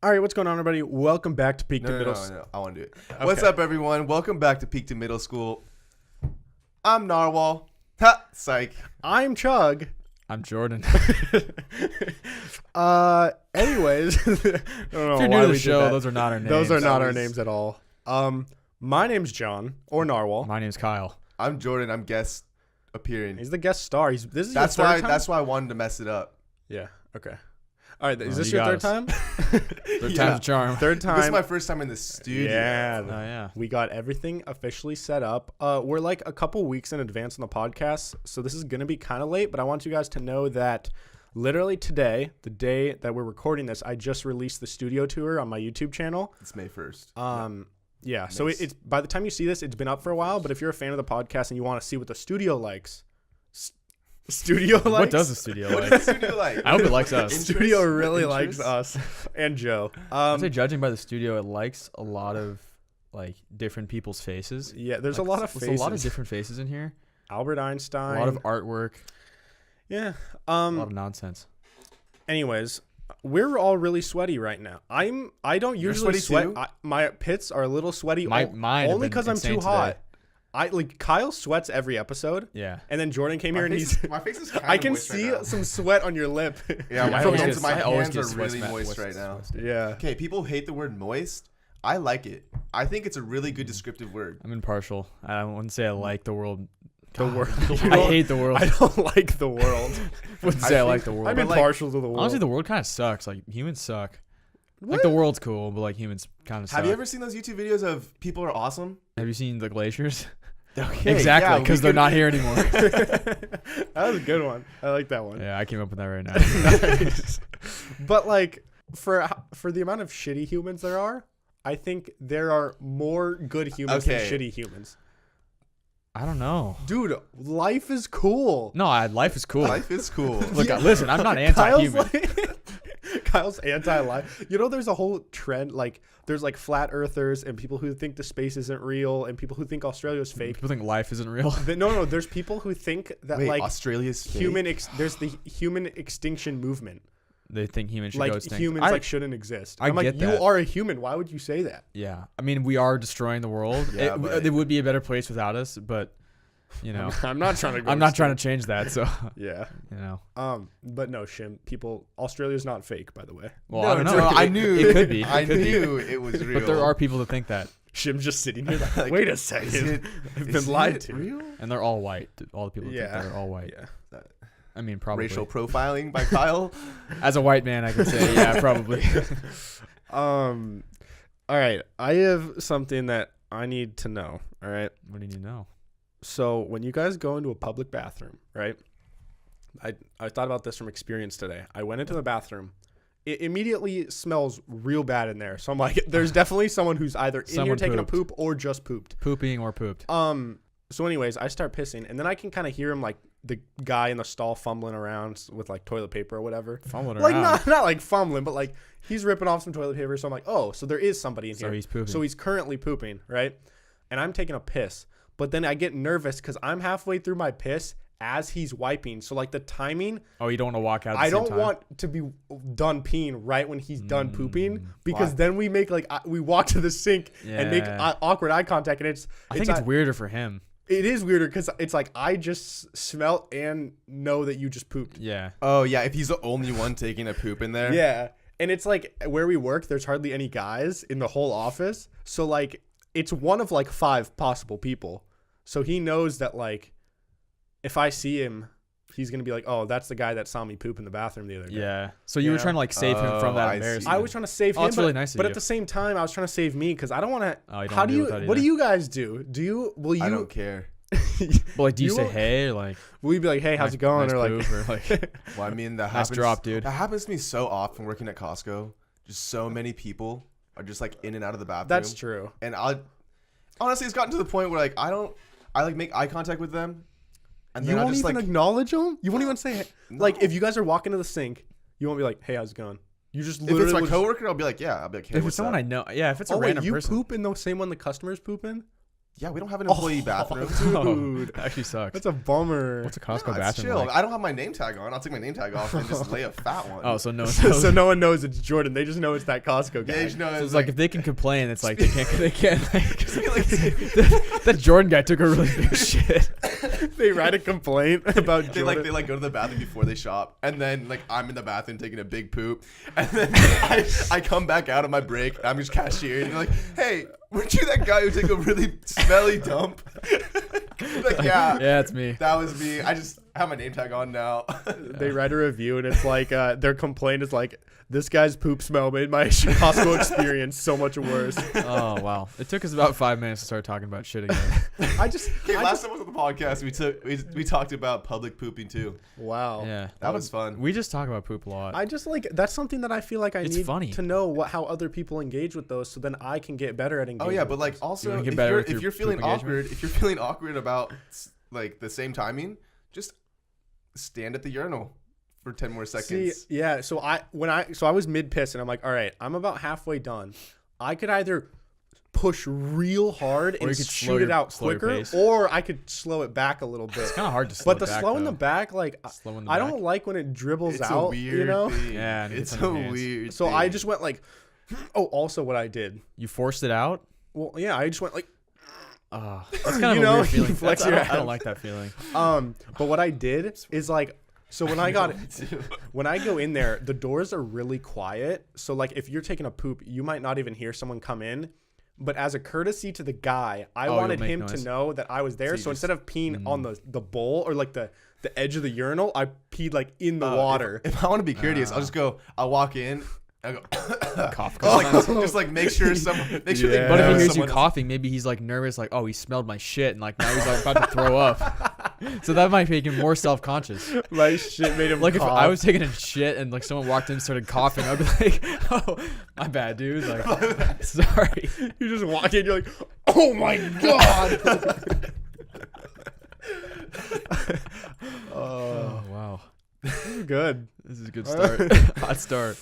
All right, what's going on, everybody? Welcome back to Peak to Middle School. No, I want to do it. Okay. What's up, everyone? Welcome back to Peak to Middle School. I'm Narwhal. Ha! Psych. I'm Chug. I'm Jordan. Anyways, I don't know If you're why new to we the did show, that. those are not our names. Those are not our Always. names at all. My name's John or Narwhal. My name's Kyle. I'm Jordan. I'm guest appearing. He's the guest star. This is That's your why. third time? That's why I wanted to mess it up. Yeah. Okay. All right. Is Oh, this you your got third time? Third Yeah. time's a charm. Third time. This is my first time in the studio. Yeah. Oh, yeah. We got everything officially set up. We're like a couple weeks in advance on the podcast, so this is going to be kind of late, but I want you guys to know that literally today, the day that we're recording this, I just released the studio tour on my YouTube channel. It's May 1st. Yeah, so Nice. it's by the time you see this, it's been up for a while, but if you're a fan of the podcast and you want to see what the studio likes, studio likes? What does the studio What is like? the studio like? I hope it likes us. Interest? Studio really Interest? likes us and Joe. I'd say judging by the studio, it likes a lot of like different people's faces. Yeah, there's Like, a lot of there's faces. a lot of different faces in here. Albert Einstein. A lot of artwork. Yeah. A lot of nonsense. Anyways, we're all really sweaty right now. I don't usually sweaty sweat. too? My pits are a little sweaty. Mine have only been because I'm too insane hot. today. Kyle sweats every episode, Yeah. and then Jordan came here and My face is kind I of can moist right see now. some sweat on your lip. Yeah, I my always hands, get- my I always hands get are sweat really smack- moist sweat- right now. Yeah. Okay, people hate the word moist. I like it. I think it's a really good descriptive word. I'm impartial. I wouldn't say I like the world. The world. I hate the world. I don't like the world. wouldn't I say I think- like the world. I'm But, like, impartial to the world. Honestly, the world kind of sucks. Like humans suck. What? Like the world's cool, but like humans kind of suck. Have you ever seen those YouTube videos of people are awesome? Have you seen the glaciers? Okay, Exactly, yeah, because we they're could- not here anymore. That was a good one. I like that one. Yeah, I came up with that right now. Nice. But like for the amount of shitty humans there are, I think there are more good humans than Okay. shitty humans. I don't know. Dude, life is cool. No, life is cool. Life is cool. Look, listen, I'm not Kyle's anti-human. Kyle's anti-life. You know, there's a whole trend. Like, there's like flat earthers and people who think the space isn't real and people who think Australia is fake. People think life isn't real. No. There's people who think that Wait, like Australia's fake? there's the human extinction movement. They think humans should Like go extinct. humans I- like shouldn't exist. I I'm like, get you that. are a human. Why would you say that? Yeah, I mean, we are destroying the world. Yeah, but- it would be a better place without us, but you know, I'm not trying to go. I'm not trying to change that. So Yeah. you know, But no, Shim. Australia's not fake, by the way. well, No, I don't know. no, It- I it- knew. it could be. I It could be. knew it was real. But there are people that think that, Shim's just sitting here like, Like, wait a Is second. it, I've is been lied it to. Real? and they're all white. All the people that Yeah. think that are all white. Yeah. I mean, probably. Racial profiling by Kyle. As a white man, I can say, yeah, probably. All right. I have something that I need to know. All right. What do you need to know? So when you guys go into a public bathroom, right? I thought about this from experience today. I went into the bathroom. It immediately smells real bad in there. So I'm like, there's definitely someone who's either in here Someone taking pooped. a poop or just pooped. Pooping or pooped. So anyways, I start pissing, and then I can kind of hear him, like, the guy in the stall fumbling around with, like, toilet paper or whatever. Fumbling Like, around. not like fumbling, but, like, he's ripping off some toilet paper. So I'm like, oh, so there is somebody in So here. he's pooping. So he's currently pooping, right? And I'm taking a piss. But then I get nervous because I'm halfway through my piss as he's wiping. So, like, the timing, Oh, you don't want to walk out at the I same don't time? want to be done peeing right when he's done pooping because Why? then we make, like, we walk to the sink and make Yeah. awkward eye contact. And I think it's weirder for him. it is weirder because it's like I just smell and know that you just pooped. Yeah. Oh, yeah. If he's the only one taking a poop in there. Yeah. And it's like where we work, there's hardly any guys in the whole office. So like it's one of like 5 possible people. So he knows that like if I see him, he's going to be like, oh, that's the guy that saw me poop in the bathroom the other day. Yeah. So you were Yeah. trying to like save him from Oh, that I see. embarrassment. I was trying to save him. Oh, it's really nice of But you. at the same time, I was trying to save me because I don't want to. Oh, you don't How wanna do deal you? with that What do either. you guys do? Will you? I don't care. But like, do you, say won't- hey or like? Will you be like, hey, how's nice- it going? nice Or like, poop, or like, Well, I mean, that Nice happens. drop, dude. That happens to me so often working at Costco. Just so many people are just like in and out of the bathroom. that's true. And honestly, it's gotten to the point where like I like make eye contact with them. And You then I won't just even like acknowledge them. You won't even say, No. like, if you guys are walking to the sink, you won't be like, hey, how's it going? You just if literally. it's my will just- coworker, I'll be like, yeah, I'll be like, hey, if what's it's someone up? I know, yeah. If it's a oh wait, random you person, poop in the same one the customers poop in? Yeah, we don't have an employee bathroom. Dude, That actually sucks. that's a bummer. What's a Costco No, it's bathroom chill. like? I don't have my name tag on. I'll take my name tag off and just lay a fat one. Oh, so no one So, knows. so no one knows it's Jordan. They just know it's that Costco guy. Yeah, you know, So it's like if they can complain, it's like they can't. Like, like that Jordan guy took a really big shit. They write a complaint about they Jordan. they go to the bathroom before they shop, and then like I'm in the bathroom taking a big poop, and then I come back out of my break. And I'm just cashier, and they're like, "Hey, weren't you that guy who took a really smelly dump?" Like, yeah, Yeah, it's me. that was me. I just have my name tag on now. They write a review and it's like their complaint is like, this guy's poop smell made my Costco experience so much worse. Oh wow! It took us about 5 minutes to start talking about shit again. Okay, last time I was on the podcast, we talked about public pooping too. Wow. Yeah, That was fun. We just talk about poop a lot. I just like that's something that I feel like I It's need funny. to know how other people engage with those, so then I can get better at engaging. Oh yeah, but with like those. also wanna get better with if your you're feeling poop engagement? if you're feeling awkward about like the same timing, just stand at the urinal for 10 more seconds. See, yeah. So I was mid piss and I'm like, all right, I'm about halfway done. I could either push real hard Or and you could shoot it out slow your quicker, pace. or I could slow it back a little bit. It's kind of hard to slow But the it back, slow in the though. back, like Slow in the I back. don't like when it dribbles It's out. a weird You know. thing. Yeah, and it's it's a on your hands. weird So thing. I just went like, oh, also what I did. You forced it out. Well, yeah, I just went like, That's kind of You a know, weird you feeling. flex I your don't abs. like that feeling. but what I did is like, so when I got when I go in there, the doors are really quiet. So like if you're taking a poop, you might not even hear someone come in. But as a courtesy to the guy, I wanted you'll make him to noise. know that I was there. So So you instead of peeing on the bowl or like the edge of the urinal, I peed like in the water. If I want to be courteous, I'll walk in. I go Cough. just like make sure they Yeah. But if know he hears you someone- coughing, maybe he's like nervous, like, oh, he smelled my shit, and like now he's like about to throw up. So that might make him more self-conscious. My shit made him Like if cough. I was taking a shit and like someone walked in and started coughing, I'd be like, oh, my bad, dude. Like, sorry. You just walk in, you're like, oh my god. Oh wow, Good. this is a good start. Hot start.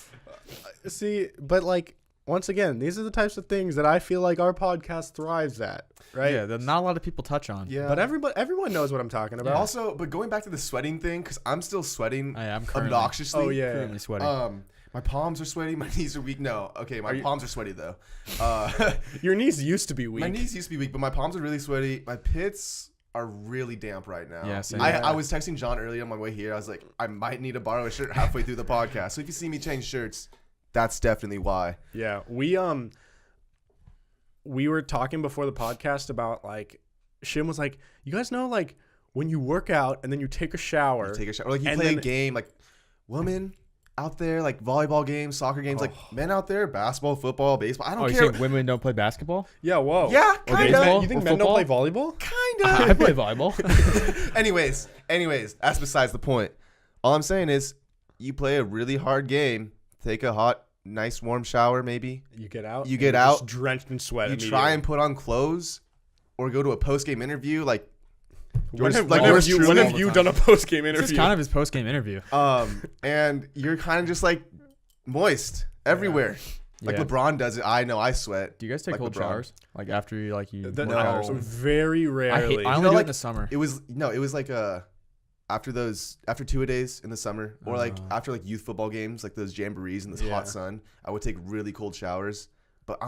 See, but like once again, these are the types of things that I feel like our podcast thrives at, right? Yeah, that not a lot of people touch on. Yeah. But everyone knows what I'm talking about. Also, but going back to the sweating thing, because I'm still sweating I'm currently, obnoxiously. Oh yeah. currently sweating. My palms are sweaty. My knees are weak. No, okay, my palms are sweaty though. Your knees used to be weak. My knees used to be weak, but my palms are really sweaty. My pits are really damp right now. Yeah, same. I was texting John earlier on my way here. I was like, I might need to borrow a shirt halfway through the podcast. So if you see me change shirts, that's definitely why. Yeah, we were talking before the podcast about like Shim was like, you guys know like when you work out and then you take a shower. You take a shower. Or like you And play a then- game, like women out there, like volleyball games, soccer games, like men out there, basketball, football, baseball. I don't Oh, you care. saying women don't play basketball? Yeah, whoa. Yeah, Or kind baseball? of. You think Or men don't play football? volleyball? Kind I of. play volleyball. Anyways, that's besides the point. All I'm saying is you play a really hard game, take a hot, nice warm shower maybe. You get out. You and get you're just out, drenched in sweat. You try and put on clothes or go to a post-game interview like When have, like when yours have you, truly when all have the you time. done a post game This interview? is kind of his post game interview. and you're kind of just like moist everywhere. Like Yeah. LeBron does it. I know I sweat. Do you guys take like cold LeBron. showers? Like after you The- work out or no, something? very rarely. I You only know, do it like- in the summer. It was like after 2-a-days in the summer or like after like youth football games, like those jamborees in this Yeah. hot sun, I would take really cold showers. But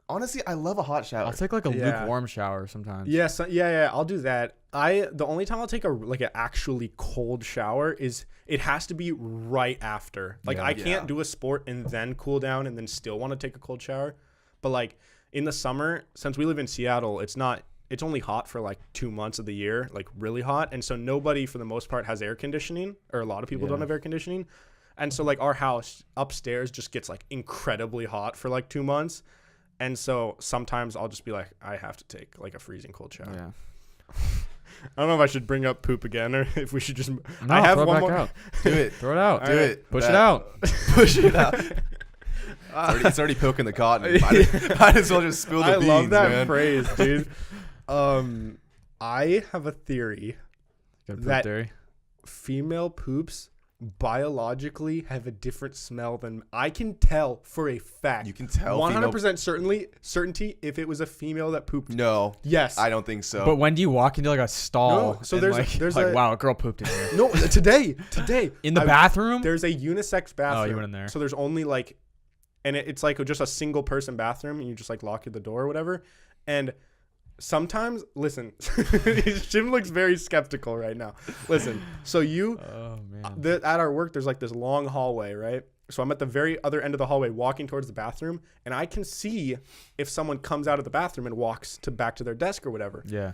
honestly, I love a hot shower. I'll take like a Yeah. lukewarm shower sometimes. Yeah, I'll do that. The only time I'll take an actually cold shower is it has to be right after. Like Yeah. I can't Yeah. do a sport and then cool down and then still want to take a cold shower. But like in the summer, since we live in Seattle, it's only hot for like 2 months of the year, like really hot. And so nobody for the most part has air conditioning, or a lot of people don't Yeah. have air conditioning. And so like our house upstairs just gets like incredibly hot for like 2 months. And so sometimes I'll just be like, I have to take like a freezing cold shower. Yeah. I don't know if I should bring up poop again or if we should just. No, I have throw it one back more. out. Do it. Throw it out. Do Alright. it. Push That- it out. Push it out. It's already poking the cotton. Might as well just spill the I beans, love that man. phrase, dude. I have a theory Good poop That- theory. female poops biologically have a different smell than I can tell for a fact. You can tell 100% certainty if it was a female that pooped. No. Yes. I don't think so. But when do you walk into like a stall? No, so and, there's like, a wow, a girl pooped in here. No, today In the bathroom? there's a unisex bathroom. Oh, you went in there. So there's only like, and it's like just a single person bathroom, and you just like lock the door or whatever. And sometimes, listen, Shim looks very skeptical right now. Listen, so Oh man. at our work, there's like this long hallway, right? So I'm at the very other end of the hallway walking towards the bathroom, and I can see if someone comes out of the bathroom and walks back to their desk or whatever. Yeah.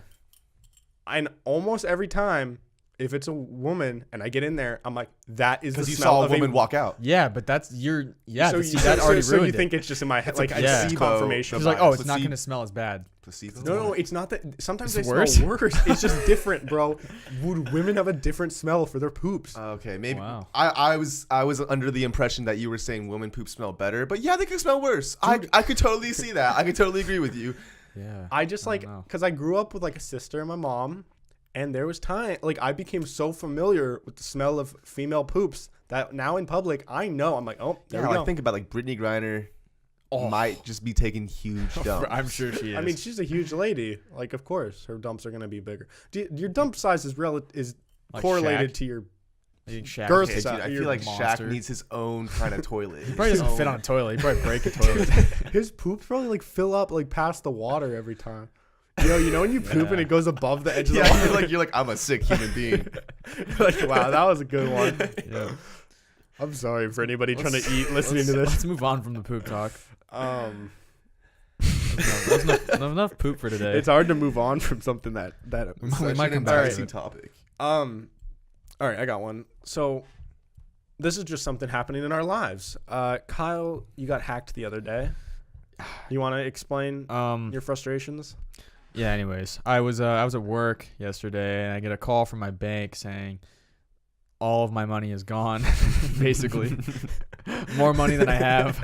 And almost every time, if it's a woman and I get in there, I'm like, that is the because you smell saw a of woman walk out. Yeah, but that's your So, see, that already so you ruined think it. it's just in my head, It's like a I see placebo. confirmation. She's like, oh, it's not Placebo. going to smell as bad. Placebo. No, it's not that. Sometimes It's they worse? smell worse. It's just different, bro. Would women have a different smell for their poops? Okay, maybe. Wow. I was under the impression that you were saying women poop smell better, but yeah, they could smell worse. I could totally see that. I could totally agree with you. Yeah. I just I like, don't know. because I grew up with like a sister and my mom, and there was time, like I became so familiar with the smell of female poops that now in public, I know. I'm like, oh, there Yeah, we go. like think about like Brittany Griner might just be taking huge dumps. I'm sure she is. I mean, she's a huge lady. Like, of course, her dumps are gonna be bigger. Your dump size is Like correlated Shaq? to your I think Shaq girth Okay, is- dude, size. I You're feel like a monster. Shaq needs his own kind of toilet. He probably doesn't fit on a toilet. He probably break a toilet. His poops probably like fill up like past the water every time. You know when you poop and it goes above the edge of the Yeah, water. you're like I'm a sick human being. Like, wow, that was a good one. Yeah. I'm sorry for anybody trying to eat listening to this. Let's move on from the poop talk. It's That's enough poop for today. hard to move on from something that We Such might an come back to embarrassing it. topic. all right, I got one. So this is just something happening in our lives. Kyle, you got hacked the other day. You want to explain your frustrations? Yeah, anyways, I was at work yesterday and I get a call from my bank saying all of my money is gone, basically. More money than I have.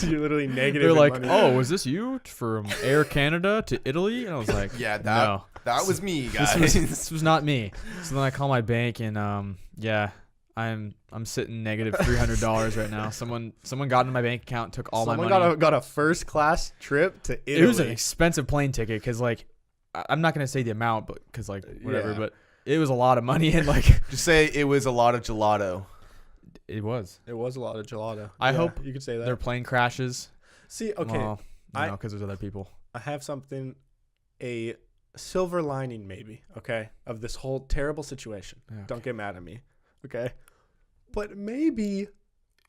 You're literally negative. They're in like, money. "Oh, was this you from Air Canada to Italy?" And I was like, Yeah, no. that was me, guys. This was not me. So then I call my bank and yeah, I'm sitting negative $300 right now. Someone got into my bank account, took all Someone my money. got a first class trip to Italy. It was an expensive plane ticket because like I'm not gonna say the amount, but because like whatever, Yeah. but it was a lot of money and like Just say it was a lot of gelato. it was. It was a lot of gelato. I Yeah, hope you could say that. Their plane crashes. See, okay, Well, I- because there's other people. I have something, a silver lining maybe, okay, of this whole terrible situation. Yeah. Don't get mad at me, okay? But maybe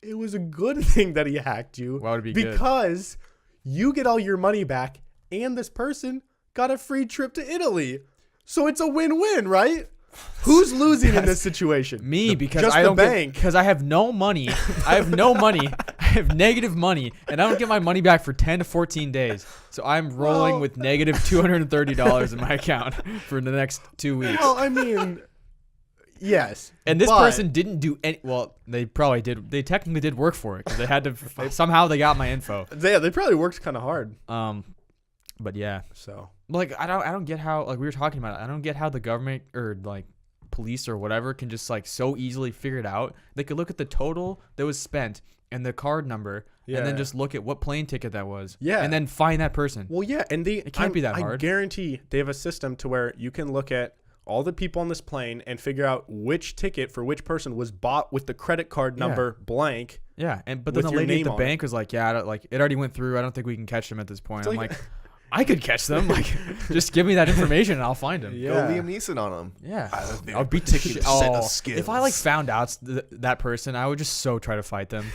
it was a good thing that he hacked you. Why would it be good? because you get all your money back and this person got a free trip to Italy. So it's a win-win, right? Who's losing in this situation? Me, because just I the don't bank. because I have no money. I have no money. I have negative money, and I don't get my money back for 10 to 14 days. So I'm rolling Well- with negative $230 in my account for the next 2 weeks. Well, I mean, yes. And this but- person didn't do any. Well, they probably did. They technically did work for it because they had to. Somehow they got my info. they probably worked kind of hard. But yeah, So like I don't get how, like we were talking about it. I don't get how the government or like police or whatever can just like so easily figure it out. They could look at the total that was spent and the card number, and then Yeah. just look at what plane ticket that was. Yeah. And then find that person. well, yeah, and It can't be that I hard. guarantee they have a system to where you can look at all the people on this plane and figure out which ticket for which person was bought with the credit card Yeah. number blank. Yeah. And but then With the your lady at name the on it. bank was like, yeah, like it already went through. I don't think we can catch them at this point. It's I'm like- like, I could catch them. Like, just give me that information and I'll find them. Yeah. Go Liam Neeson on him. Yeah, think I'll beat the taking shit. a set of Oh, skills. if I like found out that person, I would just so try to fight them.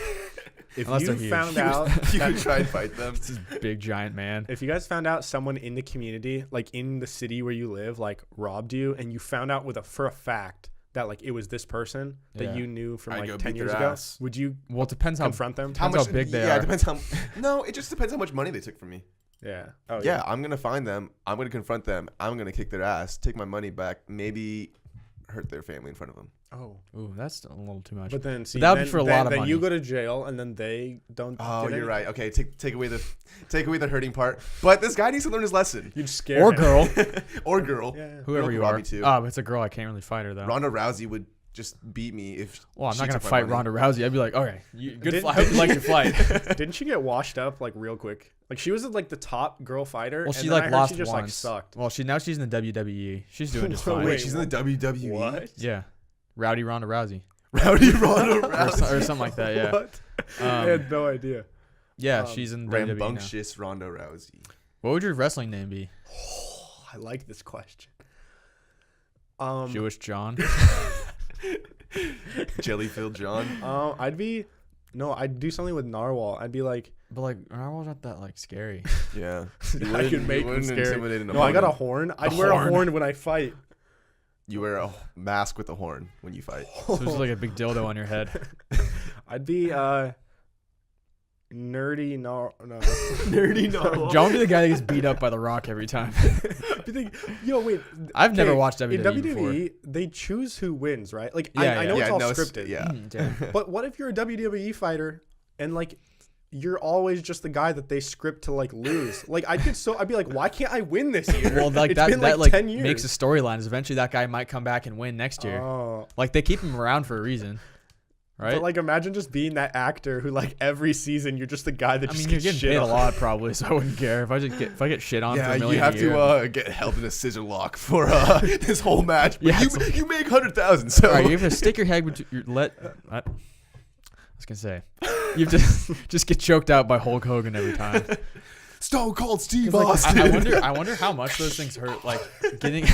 If Unless you they're huge. found out, You could try and fight them. This big giant man. if you guys found out someone in the community, like in the city where you live, like robbed you, and you found out for a fact that like it was this person that Yeah. you knew from I'd like go 10 beat years their ago, ass. would you Well, it depends how confront them? Depends how big they yeah, are. it depends how. No, it just depends how much money they took from me. Yeah. Oh Yeah, I'm gonna find them. I'm gonna confront them. I'm gonna kick their ass, take my money back, maybe hurt their family in front of them. Oh. Ooh, that's a little too much. But then see, that would be then- for a then- lot of then money. you go to jail, and then they don't. Oh, get you're any- right. Okay, take away the hurting part. But this guy needs to learn his lesson. You'd scare Or him. girl, Or girl. Yeah. whoever Girl you could rob are. me too. Oh, if it's a girl, I can't really fight her though. Ronda Rousey would just beat me if. Well, I'm she not gonna took my fight money. Ronda Rousey. I'd be like, okay, good Didn't- fight. I hope you like your fight. Didn't she get washed up like real quick? Like she was like the top girl fighter. Well, and she then I like heard lost she just like once. sucked. Well, now she's in the WWE. She's doing just fine. Wait, Wait, she's in the WWE. What? Yeah, Rowdy Ronda Rousey Rowdy Ronda or, Rousey. or something like that. Yeah. What? I had no idea. Yeah, Um, she's in WWE now. Rambunctious Ronda Rousey. What would your wrestling name be? I like this question. Jewish John. Jellyfield John. I'd do something with Narwhal. I'd be like, But like, Narwhal's not that like scary. Yeah. I could make him scary. Intimidate an No, I got a opponent. horn. I'd wear a horn when I fight. You wear a mask with a horn when you fight. So there's like a big dildo on your head. I'd be nerdy no. Nerdy Narwhal. John would be the guy that gets beat up by The Rock every time. You think, yo, wait. I've never okay, watched WWE in WWE. before. They choose who wins, right? Like Yeah, I know yeah. it's all no, scripted. yeah. Damn. But what if you're a WWE fighter and like you're always just the guy that they script to like lose? Like I'd be like, why can't I win this year? Well, like It's that been, like 10 years. makes a storyline. Is eventually that guy might come back and win next year. Oh. Like they keep him around for a reason, right? But like imagine just being that actor who like every season you're just the guy that I just mean, you're gets getting shit paid a on. lot probably, so I wouldn't care if I get shit on for Yeah, a you million have a year. to get held in a scissor lock for this whole match. But Yeah, you, it's like- you make 100,000. So All right, you have to stick your head between your I was gonna say, you have to just get choked out by Hulk Hogan every time. Stone Cold Steve 'Cause, like, Austin. I wonder how much those things hurt. Like getting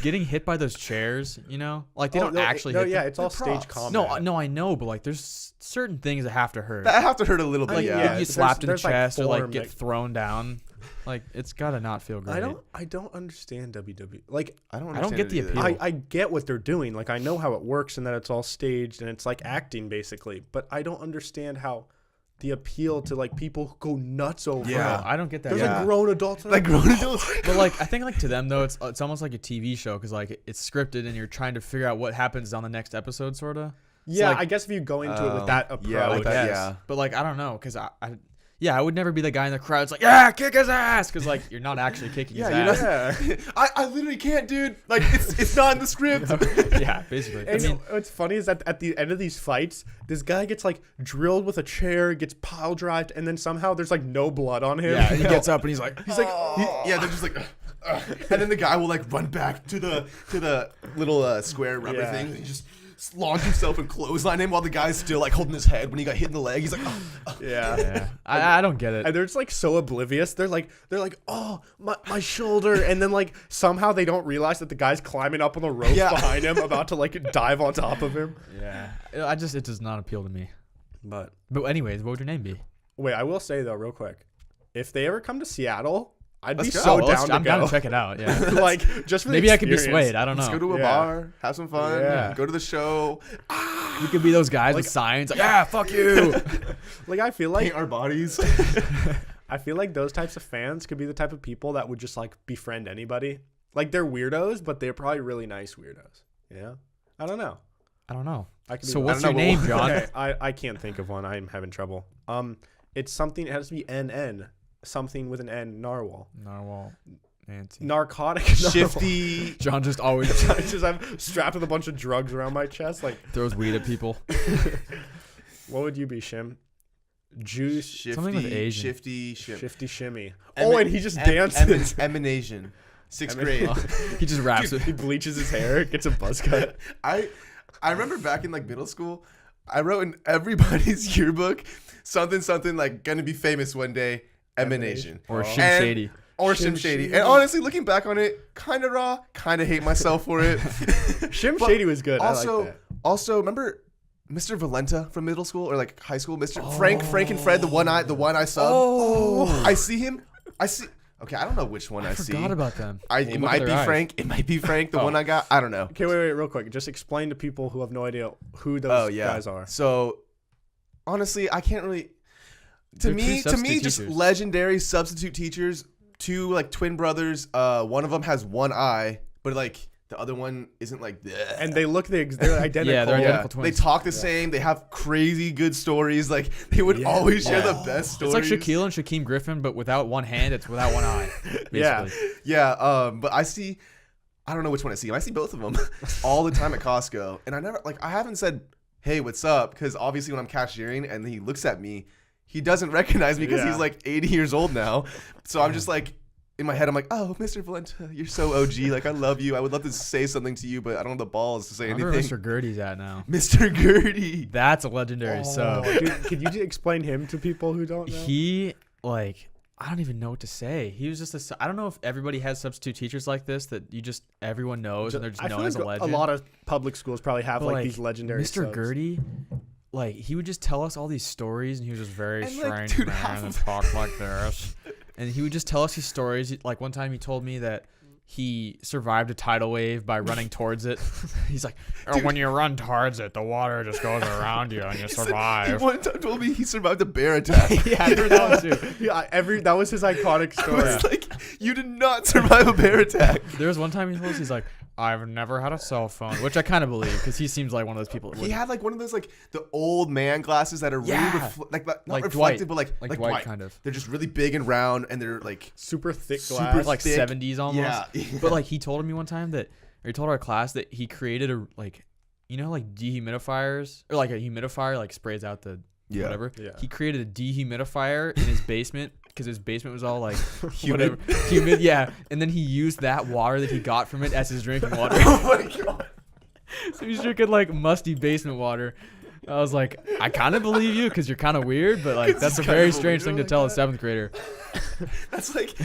getting hit by those chairs. You know, like they don't actually. No, hit yeah, them. it's all They're stage props. combat. No, I know, but like there's certain things that have to hurt. That have to hurt a little bit. Like yeah. you get there's- slapped in the there's, like, chest or like form get that- thrown down. Like it's gotta not feel great. I don't understand WWE. Like I don't don't get understand the it either. appeal. I get what they're doing. Like I know how it works and that it's all staged and it's like acting basically. But I don't understand how the appeal to like people who go nuts over Yeah. it. I don't get that. There's either. like grown adults. Like grown adults. But like I think like to them though, it's almost like a TV show because like it's scripted and you're trying to figure out what happens on the next episode, sort of. Yeah, like- I guess if you go into it with that approach. yeah, with that, Yes. yeah. But like I don't know because I would never be the guy in the crowd. It's like yeah, kick his ass because like you're not actually kicking his Yeah, ass. you're not. I literally can't, dude. Like it's not in the script. Yeah, basically. I And mean, what's funny is that at the end of these fights, this guy gets like drilled with a chair, gets pile drived, and then somehow there's like no blood on him. yeah, he gets up and he's like, Yeah, they're just like, and then the guy will like run back to the little square rubber Yeah. thing. And he just launch himself and clothesline him while the guy's still like holding his head when he got hit in the leg. He's like, Yeah. yeah, I don't get it. And they're just like so oblivious. They're like, oh, my shoulder, and then like somehow they don't realize that the guy's climbing up on the rope Yeah. behind him, about to like dive on top of him. Yeah, it does not appeal to me. But But anyways, what would your name be? wait, I will say though, real quick, if they ever come to Seattle, I'd be Let's go. so Well, down to I'm go. down to check it out. Yeah, Like just for the maybe I could be experience. swayed. I don't know. let's go to a Yeah. bar, have some fun, Yeah. go to the show, You could be those guys with signs like, yeah, fuck you. Like I feel like paint our bodies. I feel like those types of fans could be the type of people that would just like befriend anybody. Like they're weirdos, but they're probably really nice weirdos. Yeah, I don't know. I don't know. I could be So wrong. what's I your don't know, name, but- John? Okay, I can't think of one. I'm having trouble. It's something. It has to be NN. Something with an N. Narwhal. Narwhal, Nancy. Narcotic. Narwhal. Shifty. John just always I just have strapped with a bunch of drugs around my chest. Like, throws weed at people. what would you be, Shim? Juice. Shifty. Something with Asian. Shifty. Shifty shimmy. Emin- Oh, and he just dances. Emanation. Sixth Emin- grade. He just raps it. He bleaches his hair, gets a buzz cut. I remember back in like middle school, I wrote in everybody's yearbook something like gonna be famous one day. Emanation. Or Shim And- Shady. Or Shim Shim Shady. Shady. And honestly, looking back on it, kind of raw, kind of hate myself for it. Shim But Shady was good. Also, I like that. also remember Mr. Valenta from middle school or like high school? Mr. Frank and Fred, the one I sub. Oh. I see him. Okay, I don't know which one I, I see. forgot about them. It Look at might their be eyes. Frank. It might be Frank, the one I got. I don't know. Okay, wait, real quick. Just explain to people who have no idea who those guys are. So, honestly, I can't really. To They're two me, substitute just teachers. legendary substitute teachers. Two like twin brothers. One of them has one eye, but like the other one isn't like. Bleh. And they look they're identical. Yeah, they're Yeah, identical they twins. talk the same. They have crazy good stories. Like they would always share the best stories. It's like Shaquille and Shaquem Griffin, but without one hand, it's without one eye. Basically. Yeah. Yeah, but I see I don't know which one I see. I see both of them all the time at Costco, and I haven't said, "Hey, what's up?" Because obviously when I'm cashiering and he looks at me, he doesn't recognize me because he's like 80 years old now. So I'm just like, in my head, I'm like, "Oh, Mr. Valenta, you're so OG. Like, I love you. I would love to say something to you, but I don't have the balls to say I wonder anything." where Mr. Gertie's at now. Mr. Gertie. That's a legendary sub. Dude, could you explain him to people who don't know? He I don't even know what to say. He was just I don't know if everybody has substitute teachers like this that everyone knows and they're just known as a legend. A lot of public schools probably have But, these legendary Mr. subs. Gertie, he would just tell us all these stories and he was just very And, strange dude, man and talk like this. And he would just tell us these stories. Like one time he told me that he survived a tidal wave by running towards it. He's like, when you run towards it, the water just goes around you and you survive. He one time told me he survived a bear attack. Yeah, I heard that one too. Yeah, that was his iconic I story. was like, you did not survive a bear attack. There was one time he told us, he's like, I've never had a cell phone, which I kind of believe because he seems like one of those people. He had one of those the old man glasses that are really not Like reflective, Dwight. but Like Dwight kind of. They're just really big and round, and they're Super thick Super glass. Like thick. 70s almost. Yeah. But he told me one time he told our class that he created a dehumidifiers or a humidifier sprays out the whatever. Yeah. He created a dehumidifier in his basement because his basement was all Humid. humid. Yeah, and then he used that water that he got from it as his drinking water. Oh my god. So he's drinking musty basement water. I was like, I kind of believe you because you're kind of weird, but that's a very strange thing to tell a 7th grader. That's like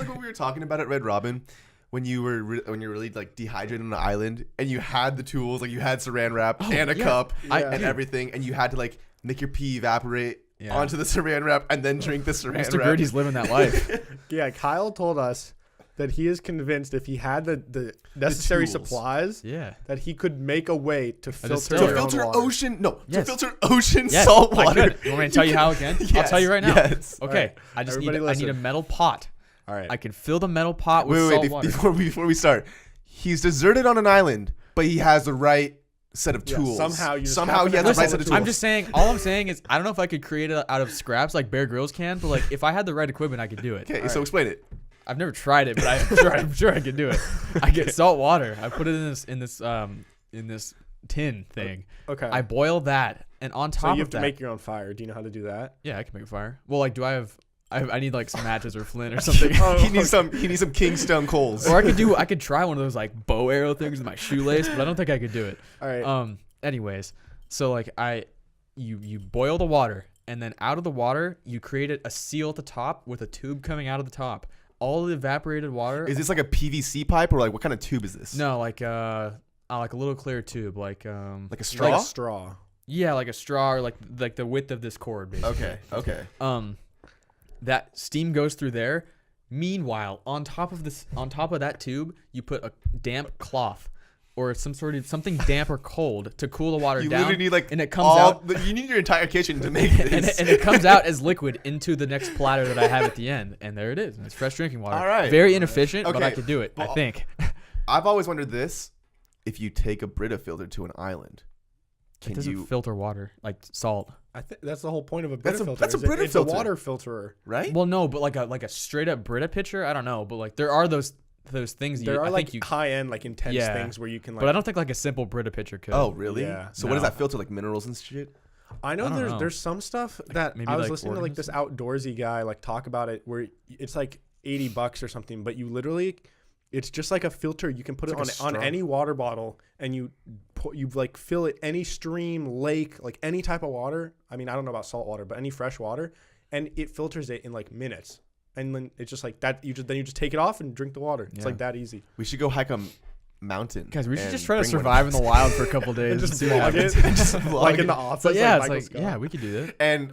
what we were talking about at Red Robin. When you were really dehydrated on an island and you had the tools, you had saran wrap and a cup and everything, and you had to make your pee evaporate onto the saran wrap and then drink the saran Mr. wrap. Gertie's living that life. Yeah, Kyle told us that he is convinced if he had the necessary tools. supplies, that he could make a way to filter distillery. your own water. To filter ocean Yes, salt I water. could. You want me to tell you how again? I'll tell you right now. Yes. Okay, Right. I just Everybody I need a listen. metal pot. All right. I can fill the metal pot with salt water. Before we start, he's deserted on an island, but he has the right set of Yeah, tools. somehow he has the right right set of tools. I'm just saying. All I'm saying is I don't know if I could create it out of scraps like Bear Grylls can, but if I had the right equipment, I could do it. Okay, so explain it. I've never tried it, but I'm sure I could do it. I get salt water. I put it in this tin thing. Okay. I boil that, and on top so you have of to that, make your own fire. Do you know how to do that? yeah, I can make a fire. Well, do I have? I need some matches or flint or something. He needs some Kingstone coals. Or I could try one of those bow arrow things with my shoelace, but I don't think I could do it. All right. Anyways, so you boil the water, and then out of the water you created a seal at the top with a tube coming out of the top. All the evaporated water. Is this like a PVC pipe, or what kind of tube is this? No, like a little clear tube, like a straw. Like a straw. Yeah, like a straw, or like the width of this cord, basically. Okay. That steam goes through there. Meanwhile, on top of that tube, you put a damp cloth or something damp or cold to cool the water You down. literally need and it comes out. You need your entire kitchen to make this. and it comes out as liquid into the next platter that I have at the end, and there it is. And it's fresh drinking water. All right. Very inefficient, but I Okay. could do it. I think. I've always wondered this: if you take a Brita filter to an island, It can doesn't you filter water like salt. I think that's the whole point of a Brita filter. that's a Brita it's filter. a water filterer. right? Well, no, but like a straight up Brita pitcher. I don't know, but there are those things. There are I think you. high end intense Yeah. things where you can But I don't think a simple Brita pitcher could. Oh, really? Yeah. So what does No. that filter? Minerals and shit? I know I don't know. there's some stuff that maybe I was like listening to this outdoorsy guy talk about it where it's $80 or something, but you literally it's just like a filter. You can put It's it like a on straw. any water bottle and you fill it any stream, lake, any type of water. I mean, I don't know about salt water, but any fresh water, and it filters it in minutes. And then it's just like that. You just take it off and drink the water. It's Yeah. that easy. We should go hike a mountain. Guys, we should and just try to bring one. survive in the wild for a couple days And just see what vlog happens. it. Just vlog Like in it. the office. But yeah, Michael it's Scott. yeah, we could do that. And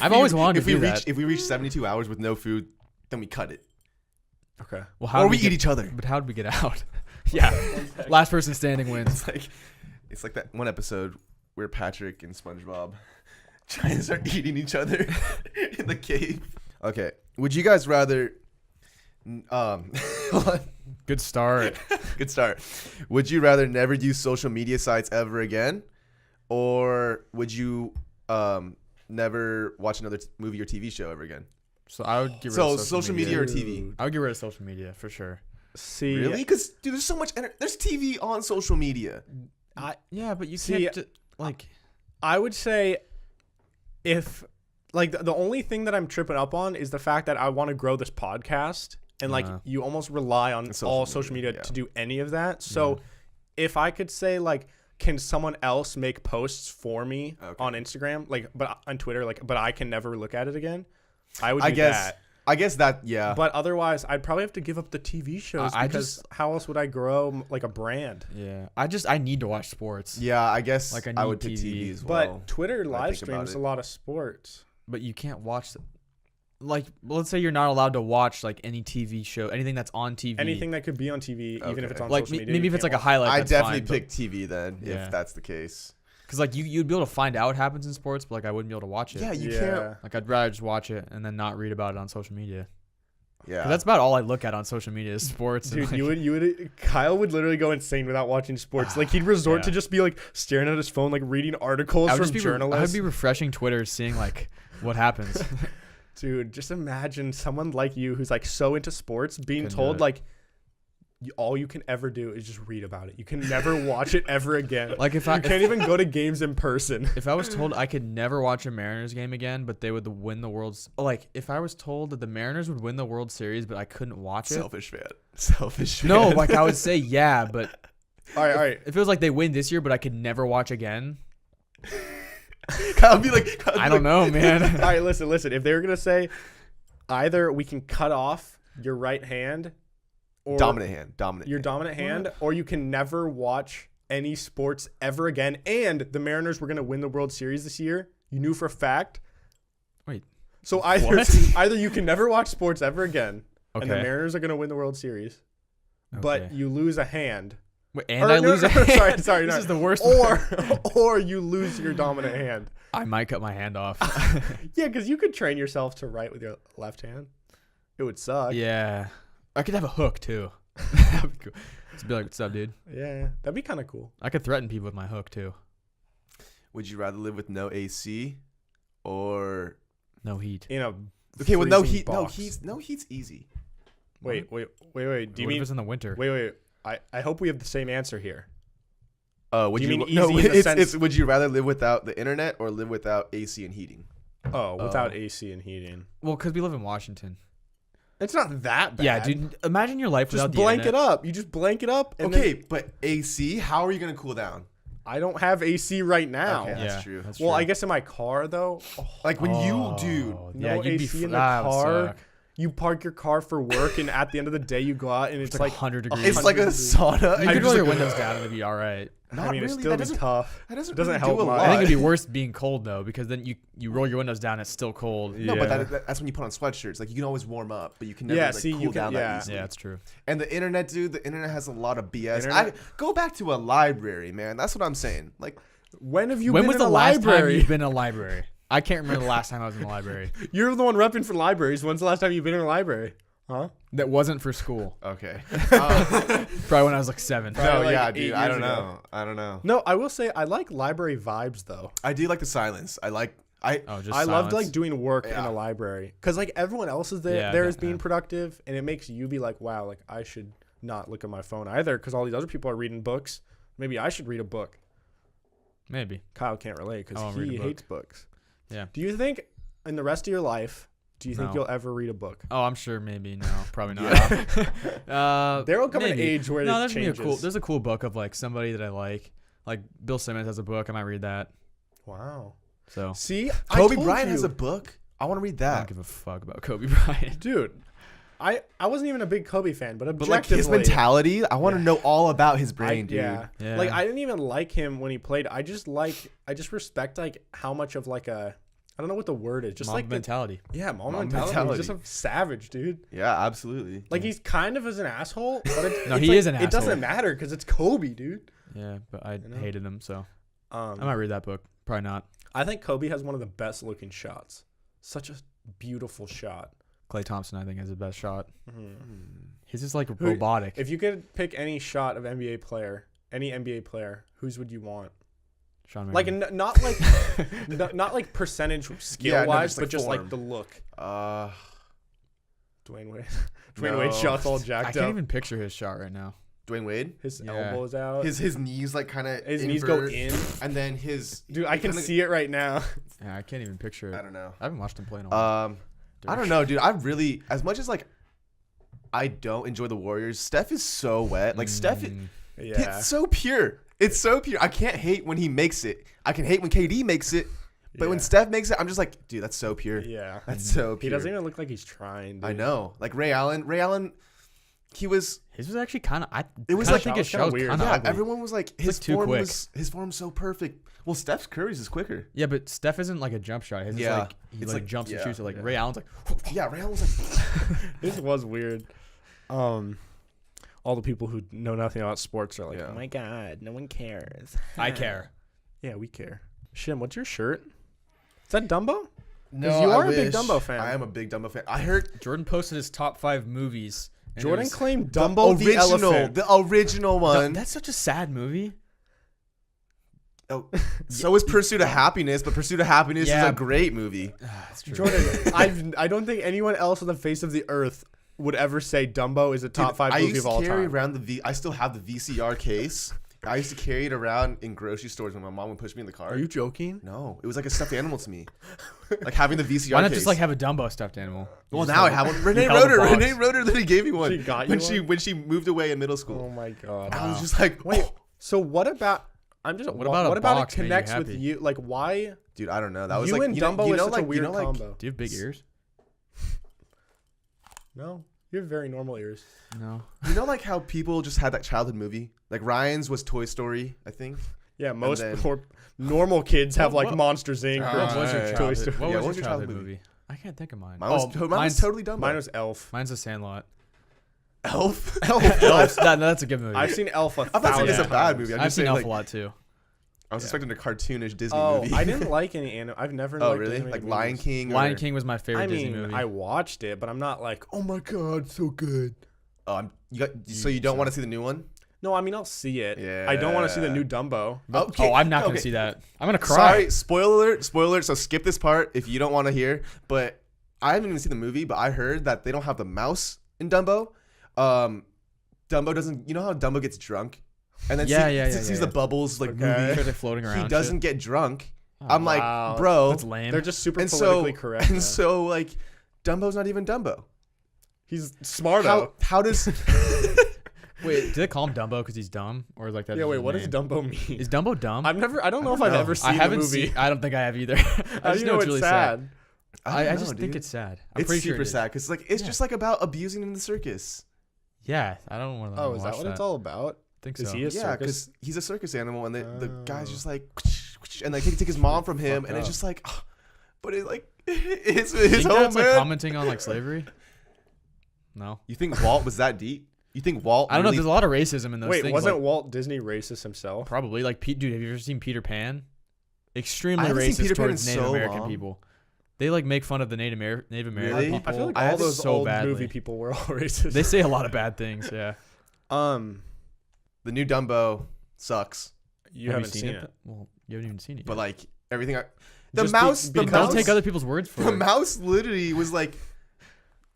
I've always wanted if to we do reach that. if we reach 72 hours with no food, then we cut it, Okay. Well, how or did we get- eat each other. But how did we get out? Yeah, last person standing wins. It's like that one episode where Patrick and SpongeBob trying to start eating each other in the cave. Okay, would you guys rather? Hold on. Good start. Good start. Would you rather never use social media sites ever again, or would you never watch another movie or TV show ever again? So I would get rid So of social media or TV? I would get rid of social media for sure. See, Really? Because dude, there's so much. There's TV on social media. Yeah, but you See, can't like. I would say if like the only thing that I'm tripping up on is the fact that I want to grow this podcast, and like you almost rely on all social media to do any of that. So if I could say like, can someone else make posts for me on Instagram, like, but on Twitter, like, but I can never look at it again, I would do that. I guess that, yeah. But otherwise, I'd probably have to give up the TV shows because how else would I grow like a brand? Yeah, I need to watch sports. Yeah, I guess like I would pick TV as well. But Twitter live streams a lot of sports. But you can't watch them. Like, let's say you're not allowed to watch like any TV show, anything that's on TV. Anything that could be on TV, even if it's on like social media. Maybe if it's like a highlight. I that's definitely fine, pick TV then, if that's the case. Because like you'd be able to find out what happens in sports, but like I wouldn't be able to watch it. Yeah, you can't. Like I'd rather just watch it and then not read about it on social media. Yeah, that's about all I look at on social media is sports. Dude, like, you would Kyle would literally go insane without watching sports. Like he'd resort to just be like staring at his phone, like reading articles from journalists. I would be refreshing Twitter, seeing like what happens. Dude, just imagine someone like you who's like so into sports being told like all you can ever do is just read about it. You can never watch it ever again. Like you can't even go to games in person. If I was told I could never watch a Mariners game again, but they would win the World's, like if I was told that the Mariners would win the World Series, but I couldn't watch it. Selfish fan. No, like I would say yeah, but all right. If it was like they win this year, but I could never watch again. I'll be like, I don't know, man. All right, listen. If they were gonna say either we can cut off your right hand. Or dominant hand, or you can never watch any sports ever again. And the Mariners were going to win the World Series this year. You knew for a fact. Wait. So either you can never watch sports ever again, and the Mariners are going to win the World Series, but you lose a hand. Wait, and I lose a hand? Sorry. This is the worst. Or you lose your dominant hand. I might cut my hand off. Yeah, because you could train yourself to write with your left hand. It would suck. Yeah. I could have a hook too. That'd be cool. Just be like, "What's up, dude?" Yeah, that'd be kind of cool. I could threaten people with my hook too. Would you rather live with no AC or no heat? Okay, well, no heat. Box. No heat's easy. Wait. Do you mean if it's in the winter? Wait. I hope we have the same answer here. Would you mean mean easy no? in the sense? It's would you rather live without the internet or live without AC and heating? Oh, without AC and heating. Well, because we live in Washington. It's not that bad. Yeah, dude. Imagine your life without the internet. Just blank it up. You just blank it up. And but AC, how are you going to cool down? I don't have AC right now. Okay, that's true. That's true. Well, I guess in my car, though. Like when you, dude. No AC in the car. You park your car for work, and at the end of the day, you go out, and it's like 100 degrees. It's like a sauna. You could roll your windows down, and it'd be all right. I mean, it's still tough. That doesn't help a lot. I think it'd be worse being cold though, because then you roll your windows down, it's still cold. No, but that's when you put on sweatshirts. Like you can always warm up, but you can never cool down that easily. Yeah, that's true. And the internet, dude, the internet has a lot of BS. Go back to a library, man. That's what I'm saying. Like, when was the last time you've been in a library? I can't remember the last time I was in a library. You're the one repping for libraries. When's the last time you've been in a library? Huh? That wasn't for school. Okay. Probably when I was like 7. No, dude. I don't know. No, I will say I like library vibes though. I do like the silence. I loved like doing work in a library because like everyone else is there is being productive, and it makes you be like, wow, like I should not look at my phone either because all these other people are reading books. Maybe I should read a book. Maybe Kyle can't relate because he hates books. Yeah. Do you think in the rest of your life? Do you think you'll ever read a book? Oh, I'm sure. Maybe no, probably not. There will come an age where it changes. There's a cool book of like somebody that I like. Like Bill Simmons has a book. I might read that. Wow. So see, Kobe Bryant has a book. I want to read that. I don't give a fuck about Kobe Bryant, dude. I wasn't even a big Kobe fan, but objectively, like his mentality, I want to know all about his brain, dude. Yeah. Like I didn't even like him when he played. I just respect like how much of like a. I don't know what the word is. Just mom like mentality. Mom mentality. He's just a savage, dude. Yeah, absolutely. Like he's kind of as an asshole, but no, he is an asshole. It doesn't matter because it's Kobe, dude. Yeah, but I hated him, so I might read that book. Probably not. I think Kobe has one of the best looking shots. Such a beautiful shot. Klay Thompson, I think, has the best shot. Mm-hmm. He's just like robotic. If you could pick any shot of any NBA player, whose would you want? Sean like not like not like percentage skill wise, but just like the look. Dwayne Wade. Dwayne Wade shot's all I jacked can't up. even picture his shot right now. Dwayne Wade. His Yeah. elbows out. His knees like kind of His knees go in. and then his Dude, I can kinda- see it right now. Yeah, I can't even picture it. I don't know. I haven't watched him play in a while. I don't know, dude. I really, as much as like, I don't enjoy the Warriors. Steph is so wet. Like Steph, Yeah. it's so pure. It's so pure. I can't hate when he makes it. I can hate when KD makes it. But when Yeah. Steph makes it, I'm just like, dude, that's so pure. Yeah. That's so pure. He doesn't even look like he's trying. Dude. I know. Like Ray Allen, he was. His was actually kind of. It was I like- think his that was shot was kinda kind weird. of Yeah, ugly. everyone was like, his like too form quick. was his form's so perfect. Well, Steph Curry's is quicker. Yeah, but Steph isn't like a jump shot. His Yeah. is like he It's like like- jumps and yeah, shoots it. Like yeah. Ray Allen's like. Yeah, Ray Allen was like, This was weird. All the people who know nothing about sports are like, Yeah. oh my god, no one cares. I care. Yeah, we care. Shim, what's your shirt? Is that Dumbo? no, you I are a big wish. Dumbo fan. I am a big Dumbo fan. I heard Jordan posted his top 5 movies. and it Jordan was- claimed the Dumbo the elephant. the original one. That's such a sad movie. Oh, so is Pursuit of Happiness, but Pursuit of Happiness Yeah. is a great movie. That's true. Jordan, I don't think anyone else on the face of the earth would ever say Dumbo is a top Dude, 5 I movie used of all to carry time. around I still have the VCR case. I used to carry it around in grocery stores when my mom would push me in the car. Are you joking? No, it was like a stuffed animal to me. Like having the VCR Why not case. just like have a Dumbo stuffed animal? You Well, just now I have- have one. Renee held the Roder. box. Renee Roder literally gave me one. She got when you one? when she moved away in middle Oh school. my god. I was just like, Wait, oh. so what about What about a what about box it made you connects with happy? you? Like why Dude, I don't know. That was you like and you know- Dumbo you is know, such like, a weird you know, like, combo? Do you have big ears? No, you have very normal ears. No. You know, like how people just had that childhood movie. Like Ryan's was Toy Story, I think. Yeah, most then- normal kids have like What- Monsters Inc. or What was your Alright. Toy childhood? Story. What Yeah, was your childhood movie? movie? I can't think of mine. Mine was, mine was totally Dumbo. Mine was Elf. Mine's The Sandlot. Elf. Elf. That's a good movie. I've seen Elf a I'm not saying thousand it's a times. bad movie. I'm I've just seen saying Elf like a lot too. I was expecting a cartoonish Disney Oh, movie. I didn't like any anime. I've never. Oh liked really? animated Like Lion movies. King. Lion or- King was my favorite I Disney mean, movie. I watched it, but I'm not like, oh my god, so good. Oh, so you don't want to see the new one? No, I mean I'll see it. I don't want to see the Yeah. new Dumbo. Okay. Oh, I'm not gonna okay. see that. I'm gonna cry. Sorry, spoiler alert. Spoiler alert. So skip this part if you don't want to hear. But I haven't even seen the movie, but I heard that they don't have the mouse in Dumbo. Dumbo doesn't. You know how Dumbo gets drunk, and then sees the bubbles like Okay. moving. Sure they're floating around. He doesn't get drunk. Oh, I'm like, wow. bro. That's lame. They're just super and politically so correct. and man. so like, Dumbo's not even Dumbo. He's smart. How does? Wait, do they call him Dumbo because he's dumb, or like that? Yeah, wait. his What does name? Dumbo mean? Is Dumbo dumb? I don't know if don't I've know. ever seen I haven't the movie. seen. I don't think I have either. How I do just you know know it's it's really sad? I don't just know, think dude. it's sad. I'm It's pretty super sure it is. sad because like it's Yeah. just like about abusing in the circus. Yeah, I don't want to. Oh, is that what it's all about? I think Is so. he a Yeah, circus? because he's a circus animal, and the guy's Oh. just like, and like he take his mom from him, Fucked and it's up. just like, but it like it's You his think home, that's like man. commenting on like slavery? No, You think Walt was that deep? You think Walt? I don't know. really- There's a lot of racism in those Wait, things. wasn't like, Walt Disney racist himself? probably like Pete? Dude, have you ever seen Peter Pan? I Extremely haven't seen racist Peter Pan in towards Native so American long. people. They like make fun of the Native American Really? people. I feel like I all have those so old badly. movie people were all racist. They say a lot of bad things. Yeah. The new Dumbo sucks, you Have haven't seen it. Well, you haven't even seen it. but yet. like everything. The Just mouse. be- the don't mouse. take other people's words for The it. mouse literally was like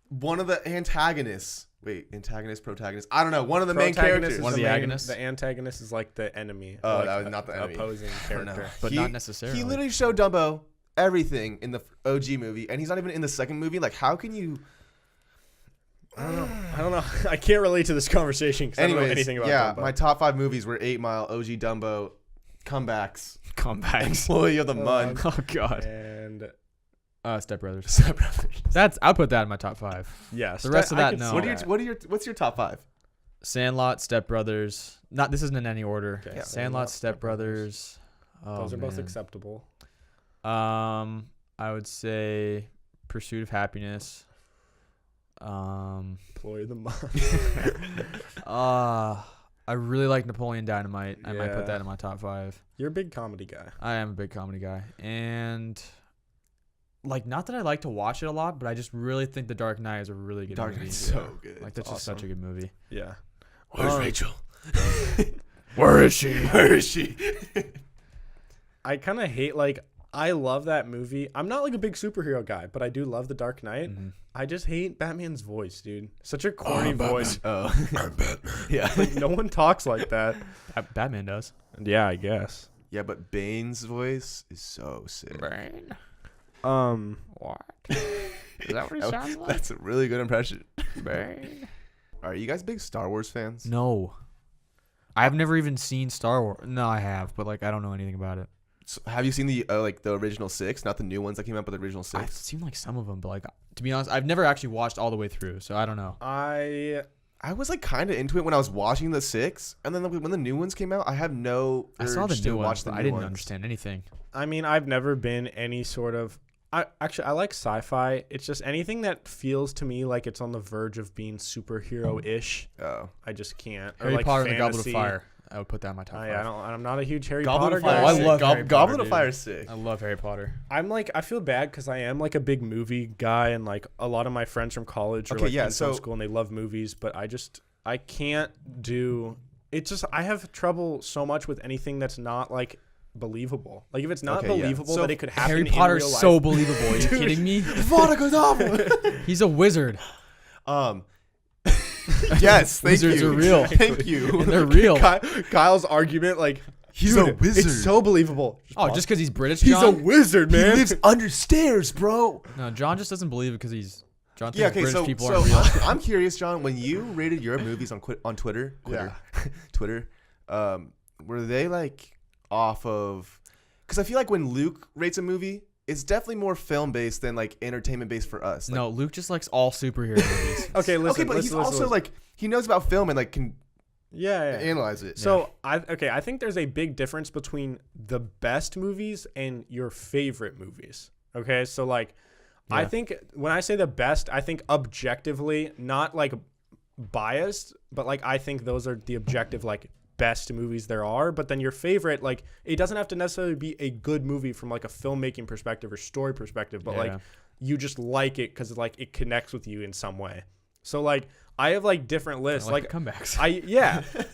one of the antagonists. Wait, antagonist, protagonist. I don't know. One of the main Protagonist characters. is One of the agonists. agonists? The antagonist is like the enemy. Oh, like that was not the enemy. Opposing I don't know. character. But not necessarily. He literally showed Dumbo everything in the OG movie, and he's not even in the second movie. Like, how can you? I don't know. I can't relate to this conversation because I don't know Anyways, anything about yeah, Dumbo. my top 5 movies were 8 Mile, OG Dumbo, Comebacks, comebacks. Employee of the Month, Oh god. and Step Brothers. Step Brothers. That's I'll put that in my top 5. yes, The rest of I that, could no. see that. What's your top 5? Sandlot, Step Brothers. Not this isn't in any order. Okay, Sandlot, Step Brothers. Oh, Those are both man. acceptable. I would say Pursuit of Happiness. Employee of the month. I really like Napoleon Dynamite. I might put Yeah. that in my top 5. You're a big comedy guy. I am a big comedy guy. And like not that I like to watch it a lot, but I just really think The Dark Knight is a really good Dark movie. Knight's so good. Like that's just awesome. such a good movie. Yeah. Where's Rachel? Where is she? Where is she? I kind of hate like I love that movie. I'm not like a big superhero guy, but I do love The Dark Knight. Mm-hmm. I just hate Batman's voice, dude. Such a corny voice. Oh, I'm Batman. yeah, Like, no one talks like that. Batman does. Yeah, I guess. yeah. But Bane's voice is so sick. Brain. What? Is that what he sounds like? That's a really good impression. Brain. Are you guys big Star Wars fans? No. I've never even seen Star Wars. No, I have, but like I don't know anything about it. So have you seen the like the original 6, not the new ones that came out, but the original 6? I've seen like some of them, but like to be honest, I've never actually watched all the way through, so I don't know. I was like kind of into it when I was watching the 6, and then when the new ones came out, I have no. I saw the urge to new watch ones, the but new I didn't ones. understand anything. mean, I've never been any sort of. I like sci-fi. It's just anything that feels to me like it's on the verge of being superhero-ish. Oh, I just can't. Or Harry like Potter and the Goblet of fantasy. Fire. I would put that in my top I 5. I'm not a huge Harry Goblet Potter of Fire. guy. I love Harry Goblet Potter, of Fire dude. is sick. I love Harry Potter. I'm like, I feel bad because I am like a big movie guy, and like a lot of my friends from college are Okay, like yeah, in film so- school and they love movies, but I can't do. It's just I have trouble so much with anything that's not like believable. Like if it's not Okay, yeah. believable So that it could happen. Harry in Potter real is life. so believable. Are you kidding me? He's a wizard. Yes, thank Wizards you. are real. Thank you. They're real. Kyle's argument, like He's dude, a wizard. It's so believable. Oh, just because he's British, he's John? a wizard, man. He lives under stairs, bro. No, John just doesn't believe it because he's. John thinks Yeah, okay, British so, people so aren't real. I'm curious, John, when you rated your movies on Twitter, Twitter, were they like off of? Because I feel like when Luke rates a movie, it's definitely more film based than like entertainment based for us. Like, No, Luke just likes all superhero movies. Okay, listen. okay, but he's also listen. like he knows about film and like can yeah. analyze it. So I think there's a big difference between the best movies and your favorite movies. Okay, so like I think when I say the best, I think objectively, not like biased, but like I think those are the objective like best movies there are. But then your favorite, like it doesn't have to necessarily be a good movie from like a filmmaking perspective or story perspective, but like you just like it because like it connects with you in some way. So like I have like different lists, like comebacks.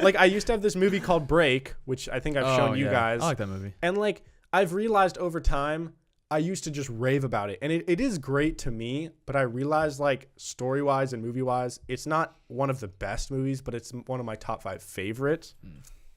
like I used to have this movie called Break, which I think I've shown you guys. I like that movie. And like I've realized over time, I used to just rave about it. And it is great to me, but I realized like story-wise and movie-wise, it's not one of the best movies, but it's one of my top 5 favorites.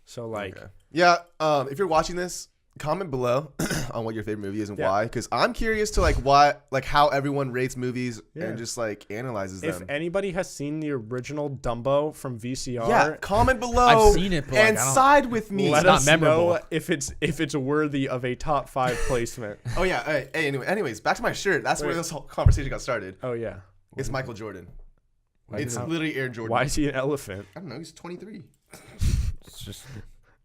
So like yeah, if you're watching this, comment below on what your favorite movie is and why, because I'm curious to like how everyone rates movies and just like analyzes them. if anybody has seen the original Dumbo from VCR, Yeah, comment below. I've seen it, but, and like, I don't- side with me. let not us memorable. know if it's worthy of a top 5 placement. Oh yeah. Hey, anyways, back to my shirt. That's where this whole conversation got started. Oh yeah. It's Michael Jordan. Why It's did- literally Air Jordan. Why is he an elephant? I don't know. He's 23. It's just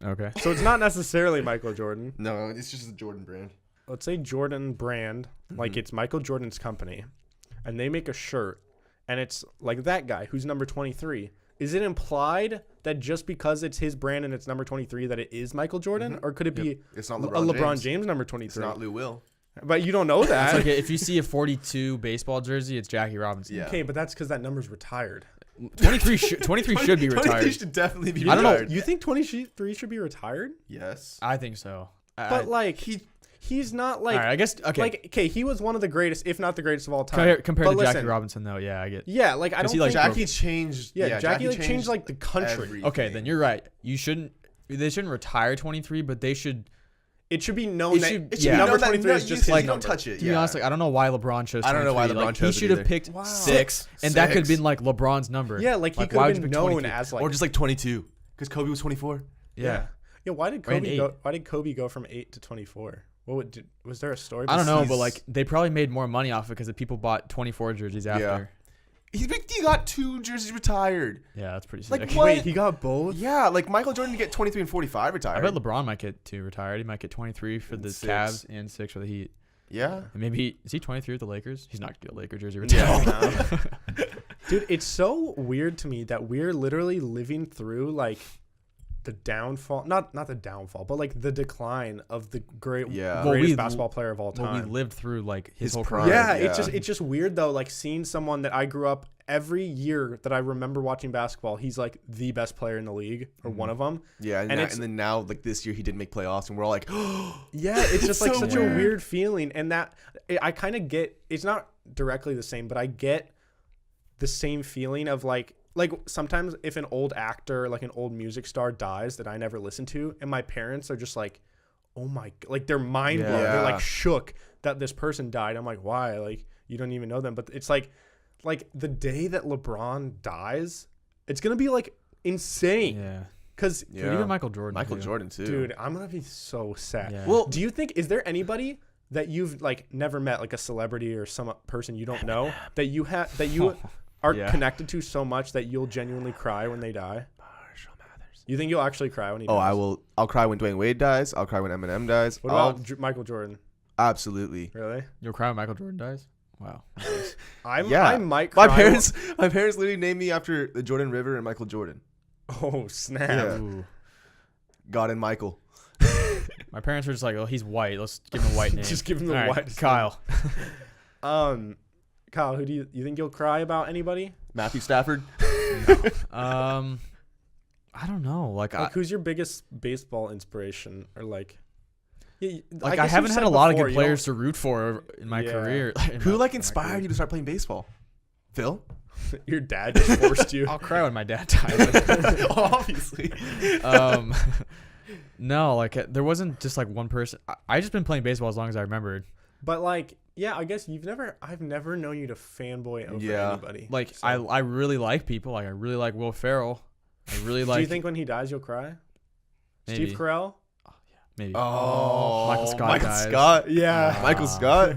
okay. So it's not necessarily Michael Jordan. No, it's just a Jordan brand. Let's say Jordan brand, like it's Michael Jordan's company, and they make a shirt, and it's like that guy who's number 23. Is it implied that just because it's his brand and it's number 23 that it is Michael Jordan, or could it be It's not a LeBron, LeBron James number It's 23? not Lou Will. But you don't know It's that. like if you see a 42 baseball jersey, it's Jackie Robinson. Yeah. Okay, but that's because that number's retired. 23 should be 23 retired. should definitely be I don't know. retired. You think 23 should be retired? Yes. I think so. But like he's not like all right, I guess okay. like okay, he was one of the greatest, if not the greatest of all time. Compared But to Jackie listen, Robinson, though, yeah, I get. Yeah, like I don't he, like, think Jackie changed. Yeah, Jackie like changed like the country. everything. Okay, then you're right. They shouldn't retire 23, but they should. It should be known that should- It should Yeah. be number known that 23 is you just just his don't number. touch it. To be honest, like I don't know why LeBron chose. 23. I don't know why LeBron like, chose He it should have either. picked Wow. 6, and that could have been like LeBron's number. Yeah, like he why could would have you been pick known 23? as like or just like 22, because Kobe was 24. Yeah. yeah. Why did Or an Kobe 8. go? Why did Kobe go from 8 to 24? Was there a story? I don't know, besides- but like they probably made more money off it because the people bought 24 jerseys after. He got 2 jerseys retired. Yeah, that's pretty sick. Like, what? Wait, he got both. Yeah, like Michael Jordan get 23 and 45 retired. I bet LeBron might get 2 retired. He might get 23 for the 6. Cavs and 6 for the Heat. Yeah. And maybe is he 23 with the Lakers? He's not gonna get a Laker jersey Yeah. retired. Dude, it's so weird to me that we're literally living through like the downfall, not the downfall, but like the decline of the greatest Well, basketball player of all Well, time. we lived through like his whole prime. career. Yeah, Yeah. it's just weird though, like seeing someone that I grew up every year that I remember watching basketball, he's like the best player in the league or one of them. Yeah, And then now like this year he didn't make playoffs, and we're all like, yeah, it's just like so such a weird. weird feeling. And that I kind of get, it's not directly the same, but I get the same feeling of like sometimes if an old actor, like an old music star dies that I never listened to, and my parents are just like, oh my, like they're mind blown. Yeah. They're like shook that this person died. I'm like, why? Like, you don't even know them. But it's like the day that LeBron dies, it's going to be like insane. Yeah. Because, Dude, even Michael Jordan. Jordan too. dude, I'm going to be so sad. Yeah. Well, do you think, is there anybody that you've like never met, like a celebrity or some person you don't know that you have, that you are Yeah. connected to so much that you'll genuinely cry when they die? You think you'll actually cry when he dies? Oh, I will. I'll cry when Dwayne Wade dies. I'll cry when Eminem dies. What about Michael Jordan? Absolutely. Really? You'll cry when Michael Jordan dies? Wow. I Yeah. might cry. My parents literally named me after the Jordan River and Michael Jordan. Oh, snap. Yeah. Ooh. God and Michael. My parents were just like, oh, he's white. Let's give him a white name. Just give him the All right, white. Kyle. Kyle, who do you think you'll cry about? Anybody? Matthew Stafford. I don't know. Like Who's your biggest baseball inspiration? Or like, yeah, I guess haven't you've had said a lot of before, good you don't- players to root for in my Yeah. career. Who like inspired you to start playing baseball? Phil? Your dad just forced you. I'll cry when my dad died. Obviously. No, like there wasn't just like one person. I just been playing baseball as long as I remembered. But like, yeah, I guess I've never known you to fanboy over Yeah. anybody. Like So- I really like people. Like I really like Will Ferrell. I really like. do you think when he dies you'll cry? Maybe. Steve Carell? Maybe. Oh, Michael Scott Michael dies. Scott. Yeah. Michael Scott.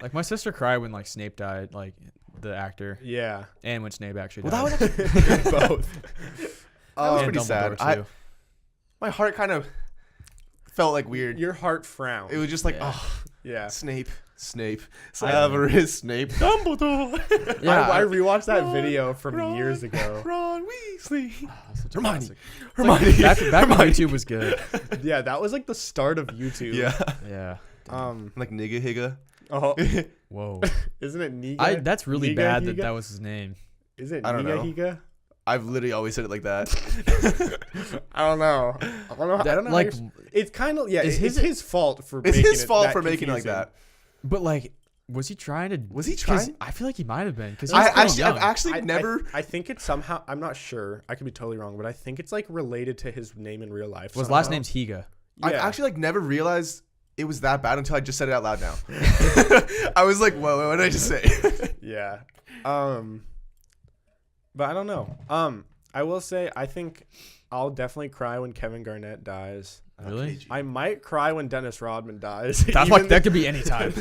Like my sister cried when like Snape died, like the actor, Yeah. and when Snape actually Well, died. that was actually Both. that was And pretty sad. Dumbledore, too. My heart kind of felt like weird. Your heart frowned. It was just like, Yeah. oh, Yeah. Snape. Severus Snape. Dumbledore. Yeah, I rewatched that Ron, video from Ron, years ago. Ron Weasley. Such a Hermione. classic. Hermione. Back when Hermione. YouTube was good. Yeah, that was like the start of YouTube. Yeah. Yeah. Like nigga higa. Oh, Whoa. isn't it Niga? That's really Niga bad Higa? that was his name. Is it I don't Niga know. Higa? I've literally always said it like that. I don't know. I don't know. Like, It's kind of Is it's his fault for. It's making his it fault that for making it like confusing. that. but like, was he trying to? Was he 'cause trying? I feel like he might have been because I've actually I- never. I think it's somehow. I'm not sure. I could be totally wrong, but I think it's like related to his name in real life. Well, his somehow. last name's Higa. I've Yeah. actually like never realized it was that bad until I just said it out loud now. I was like, whoa, what did I just say? Yeah. But I don't know. I will say I think I'll definitely cry when Kevin Garnett dies. Really? I might cry when Dennis Rodman dies. That's even like that could be any time.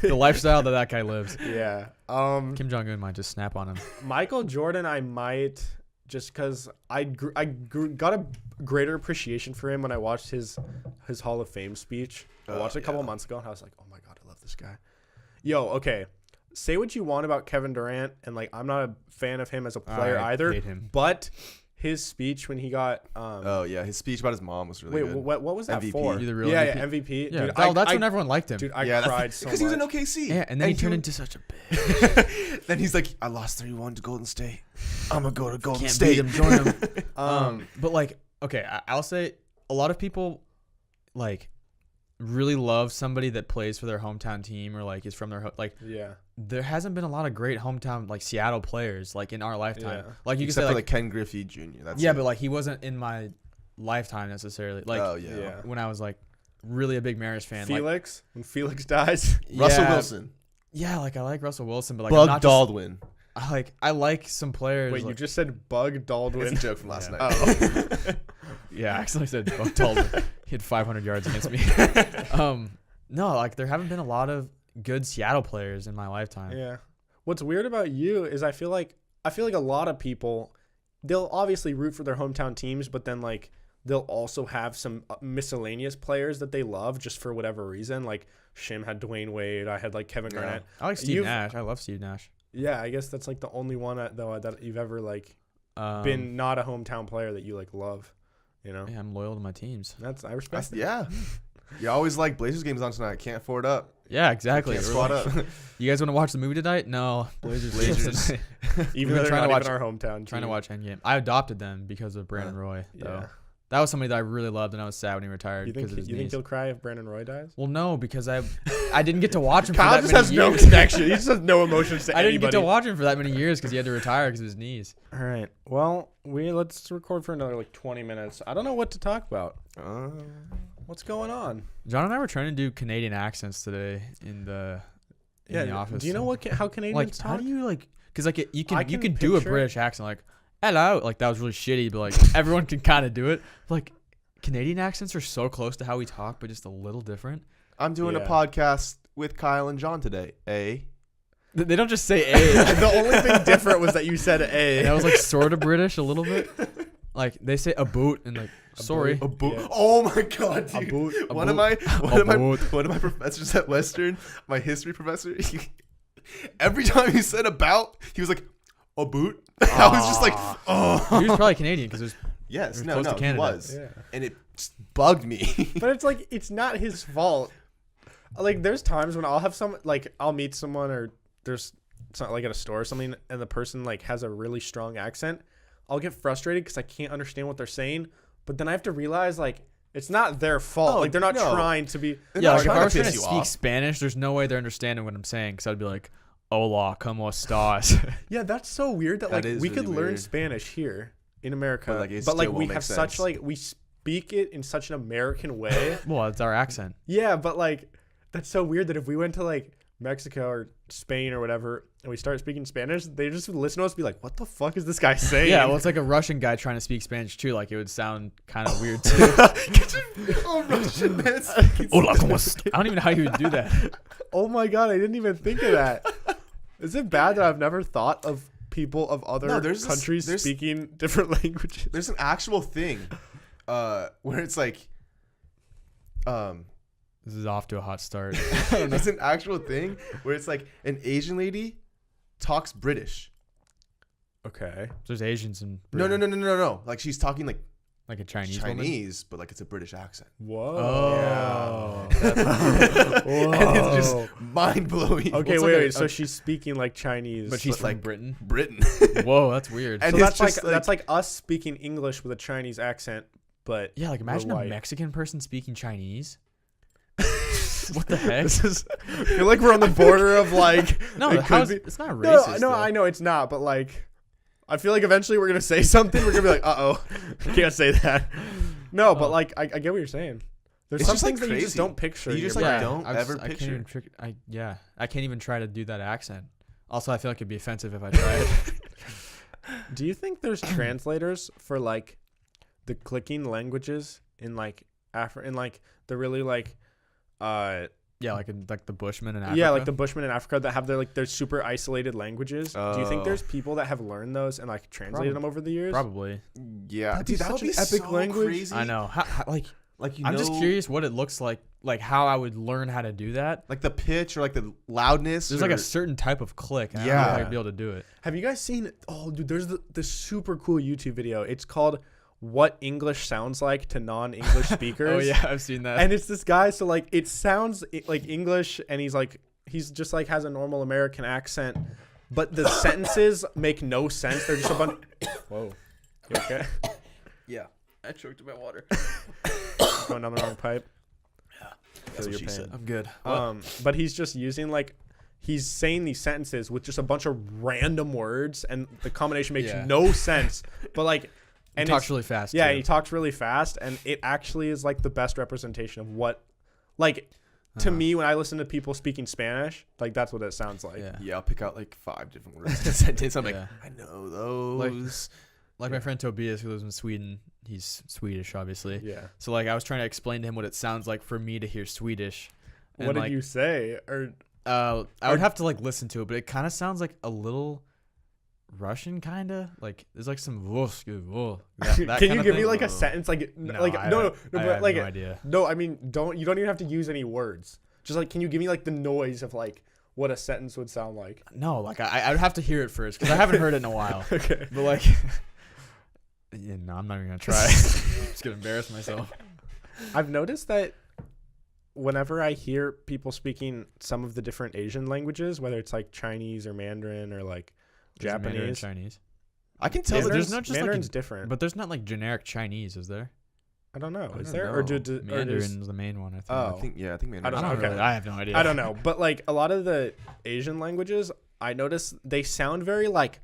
The lifestyle that guy lives. Yeah. Kim Jong Un might just snap on him. Michael Jordan, I might just because I got a greater appreciation for him when I watched his Hall of Fame speech. I watched it a couple months ago and I was like, oh my God, I love this guy. Yo, okay. Say what you want about Kevin Durant, and like I'm not a fan of him as a player I either. hate him. But his speech when he got Oh yeah, his speech about his mom was really wait, good. what was that MVP. for? You the real yeah, MVP? yeah, MVP. Yeah, Dude, that's when everyone liked him. Dude, I Yeah, cried so because much. he was in OKC. Yeah, and then he turned into such a bitch. Then he's like, I lost 3-1 to Golden State. I'm gonna go to Golden Can't State. beat him, join him. Um, But like, okay, I'll say a lot of people like really love somebody that plays for their hometown team or like is from their like. yeah. There hasn't been a lot of great hometown like Seattle players like in our lifetime. Yeah. Like you can Except say for like Ken Griffey Jr. That's yeah, it. but like he wasn't in my lifetime necessarily. Like oh yeah. Yeah. when I was like really a big Mariners fan. Like, Felix, when Felix dies. Russell yeah, Wilson. Yeah, like I like Russell Wilson, but like Bug I'm not just- Daldwin. I like some players. Wait, you like, just said Bug It's a Daldwin. joke from last Yeah. night. Oh. yeah, I actually said Buck Daldwin. He had 500 yards against me. No, like there haven't been a lot of good Seattle players in my lifetime. Yeah. What's weird about you is I feel like a lot of people, they'll obviously root for their hometown teams, but then like they'll also have some miscellaneous players that they love just for whatever reason. Like Shim had Dwayne Wade, I had like Kevin Yeah. Garnett. I like Steve You've- Nash. I love Steve Nash. Yeah, I guess that's like the only one though that you've ever like Um, been not a hometown player that you like love. You know, Yeah, I'm loyal to my teams. I respect that. Yeah. You always like Blazers games on tonight. Can't afford up. Yeah, exactly. Can't We're squat like, up. You guys want to watch the movie tonight? No, Blazers. Blazers. tonight. Even been though they're trying to not watch- even our hometown. Trying to team. watch Endgame. I adopted them because of Brandon Roy. Though. Yeah. That was somebody that I really loved, and I was sad when he retired You because think of his you think knees. he'll cry if Brandon Roy dies? Well, no, because I didn't get to watch him for Kyle that just many has no years. connection. He just has no emotions to I didn't anybody. get to watch him for that many years because he had to retire because of his knees. All right. Well, let's record for another like 20 minutes. I don't know what to talk about. What's going on? John and I were trying to do Canadian accents today in the office. Do you know how Canadians like talk? how do you like? Because like you I can can do a picture it. British accent like hello, like that was really shitty, but like everyone can kind of do it. Like Canadian accents are so close to how we talk, but just a little different. I'm doing a Yeah. podcast with Kyle and John today. They don't just say a. The only thing different was that you said A. And that was like sort of British a little bit. Like they say a boot and like sorry. A boot. Yeah. Oh my god, A dude. boot. A One boot. of my professors at Western, my history professor, every time he said about, he was like, a boot. I was just like, oh. He was probably Canadian because Yes, It was no, close to no, he Canada. was. Yeah. And it just bugged me. But it's like it's not his fault. Like there's times when I'll meet someone or there's something like at a store or something and the person like has a really strong accent. I'll get frustrated because I can't understand what they're saying. But then I have to realize like it's not their fault. Oh, like they're not no. trying to be. yeah, like if trying I to was trying to piss you speak off. Spanish, there's no way they're understanding what I'm saying because I'd be like, "Hola, cómo estás?" Yeah, that's so weird that That like is we really could learn weird. Spanish here in America, But, like, it but like still we won't have make such sense. like we speak it in such an American way. Well, it's our accent. Yeah, but like that's so weird that if we went to like Mexico or Spain or whatever and we start speaking Spanish, they just would listen to us and be like, "What the fuck is this guy saying?" Yeah, well, it's like a Russian guy trying to speak Spanish too. Like it would sound kind of weird too. Oh, Russian man. Hola, cómo estás? I don't even know how you would do that. Oh my god, I didn't even think of that. Is it bad that I've never thought of people of other No, there's countries there's- speaking different languages? There's an actual thing where it's like, This is off to a hot start. there's an actual thing where it's like an Asian lady talks British. Okay. There's Asians and No. Like she's talking like like a Chinese woman. Chinese, but like it's a British accent. Whoa. Oh. And it's just mind blowing. Okay, It's wait, like wait. So she's speaking like Chinese, But she's But, from like, Britain. Britain. Whoa, that's weird. And so it's that's like, just like- that's like us speaking English with a Chinese accent, but Yeah, like imagine a white. Mexican person speaking Chinese. What the heck? this is. I feel like we're on the border of like. No, it how could is, be- it's not No, racist. no, though. I know it's not, but like, I feel like eventually we're gonna say something. We're gonna be like, "Uh-oh, I can't say that." No, but Oh. like, I get what you're saying. There's It's some just, like, things that you just crazy. don't picture. You in just, your like, brain. don't I ever I can't picture. even I can't even try to do that accent. Also, I feel like it'd be offensive if I tried. Do you think there's translators for like the clicking languages in like in like the really like Yeah, like the Bushmen in Africa. yeah, like the Bushmen in Africa that have their super isolated languages? Do you think Oh. there's people that have learned those and like translated them over the years? Probably. Yeah, That'd be dude, that would such be an epic so language. crazy. I know. Like Like I'm just curious what it looks like how I would learn how to do that. like the pitch or like the loudness. There's or, like a certain type of click. And I don't know if Yeah. I'd be able to do it. Have you guys seen? Oh, dude, there's this super cool YouTube video. It's called "What English Sounds Like to Non-English Speakers." Oh yeah, I've seen that. And it's this guy. So like, it sounds like English, and he's just like has a normal American accent, but the sentences make no sense. They're just a bunch. Whoa. You okay? yeah, I choked my water. Going down the wrong pipe. That's Feel what your she pain. said. I'm good. But he's just using he's saying these sentences with just a bunch of random words, and the combination makes Yeah. no sense. But like, He and talks it's- really fast. yeah, too. he talks really fast, and it actually is like the best representation of what, like, to me when I listen to people speaking Spanish, like that's what it sounds like. Yeah. Yeah, I'll pick out like 5 different words in a sentence. I'm like, Yeah. I know those. Like my friend Tobias, who lives in Sweden. He's Swedish, obviously. Yeah. So like I was trying to explain to him what it sounds like for me to hear Swedish. And What did like, you say? Or I would have to like listen to it, but it kind of sounds like a little Russian, kind of like there's like some. can you give me like a sentence? Like no, I have like no idea. no. I mean, you don't even have to use any words. Just like, can you give me like the noise of like what a sentence would sound like? No, like I would have to hear it first because I haven't heard it in a while. Okay. But like, yeah, no, I'm not even gonna try. I'm just gonna embarrass myself. I've noticed that whenever I hear people speaking some of the different Asian languages, whether it's like Chinese or Mandarin or like Is it Mandarin Japanese. Chinese. I can tell that There's there's not just Mandarin's like, different. but there's not like generic Chinese, is there? I don't know. I Is don't there? know. Or do or Mandarin's does- the main one, I think. Oh. I think Mandarin. I don't know. Okay. I have no idea. I don't know. But like a lot of the Asian languages, I notice they sound very like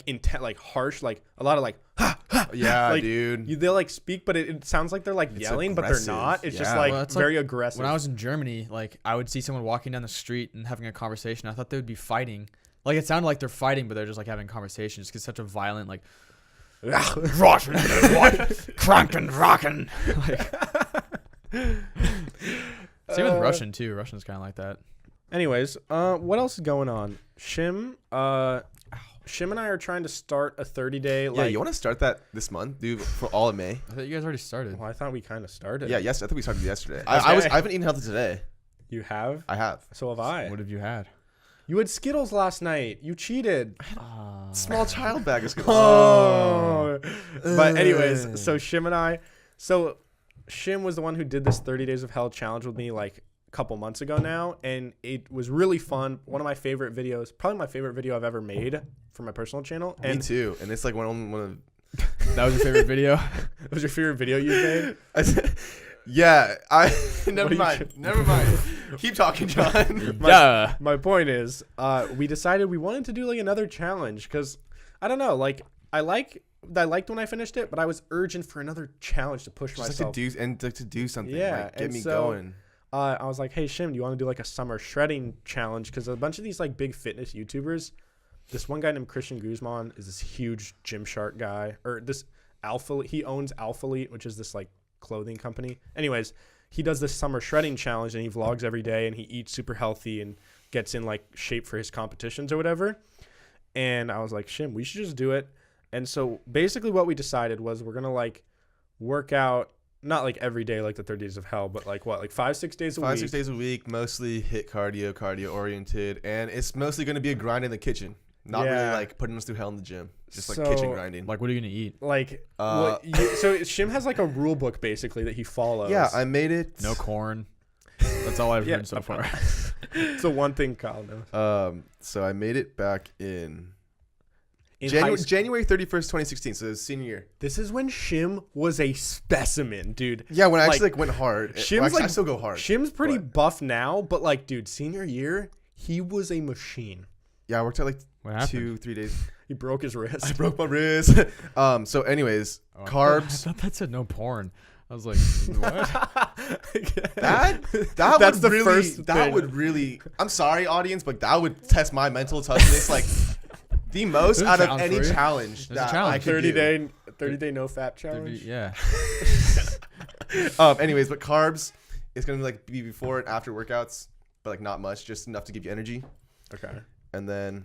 intent, like harsh, like a lot of like ha ha. Yeah, like, dude. They'll like speak, but it sounds like they're like It's yelling, but they're aggressive. not. It's just Yeah. like Well, that's very aggressive. When I was in Germany, like I would see someone walking down the street and having a conversation. I thought they would be fighting. Like it sounded like they're fighting, but they're just like having conversations. Because such a violent like, crankin' rockin'. Like, same with Russian too. Russian's kind of like that. Anyways, what else is going on? Shim and I are trying to start a 30-day. Yeah, Like, you want to start that this month, dude, for all of May? I thought you guys already started. Well, I thought we kind of started. Yeah, yes, I think we started yesterday. Okay. I haven't eaten healthy today. You have? I have. So have I. What have you had? You had Skittles last night. You cheated. Small child bag of Skittles. Oh. But anyways, so Shim and I. So Shim was the one who did this 30 Days of Hell challenge with me like a couple months ago now. And it was really fun. One of my favorite videos. Probably my favorite video I've ever made for my personal channel. Me And too. And it's like one of That was your favorite video? it was your favorite video you made? yeah, What never are you mind. Never mind. Keep talking, John. Yeah. My point is, we decided we wanted to do like another challenge because I don't know, like I liked when I finished it, but I was urgent for another challenge to push Just myself. like to do something. Yeah, like, get and me so- going. I was like, hey Shim, do you want to do like a summer shredding challenge? Because a bunch of these like big fitness YouTubers, this one guy named Christian Guzman is this huge Gymshark guy, or this he owns Alphalete, which is this like clothing company. Anyways, he does this summer shredding challenge and he vlogs every day and he eats super healthy and gets in like shape for his competitions or whatever. And I was like, Shim, we should just do it. And so basically what we decided was we're gonna like work out, not like every day like the 30 Days of Hell, but like what, like 5-6 days a week. 5-6 days a week, mostly hit cardio oriented, and it's mostly going to be a grind in the kitchen. Not really Yeah. like putting us through hell in the gym. Just like So, kitchen grinding. Like, what are you going to eat? Like, Uh, so Shim has like a rule book basically that he follows. Yeah, I made it. No corn. That's all I've Yeah, heard so far. It's the one thing Kyle knows. So I made it back in In January 31st, 2016. So it was senior year. this is when Shim was a specimen, dude. Yeah, when I Like, actually like went hard. Shim's Well, actually, I like- still go hard. Shim's pretty but- buff now, but like, dude, senior year, he was a machine. Yeah, I worked out like What happened? 2-3 days. He broke his wrist. I broke my wrist. So anyways, Oh, carbs. I thought that said no porn. I was like, what? That That's would the really, first that thing. would really. I'm sorry, audience, but that would test my mental toughness like the most There's a out of challenge any for you. challenge There's a that challenge. I could do. 30 day no fat challenge. Yeah. Anyways, but carbs is gonna like be before and after workouts, but like not much, just enough to give you energy. Okay. And then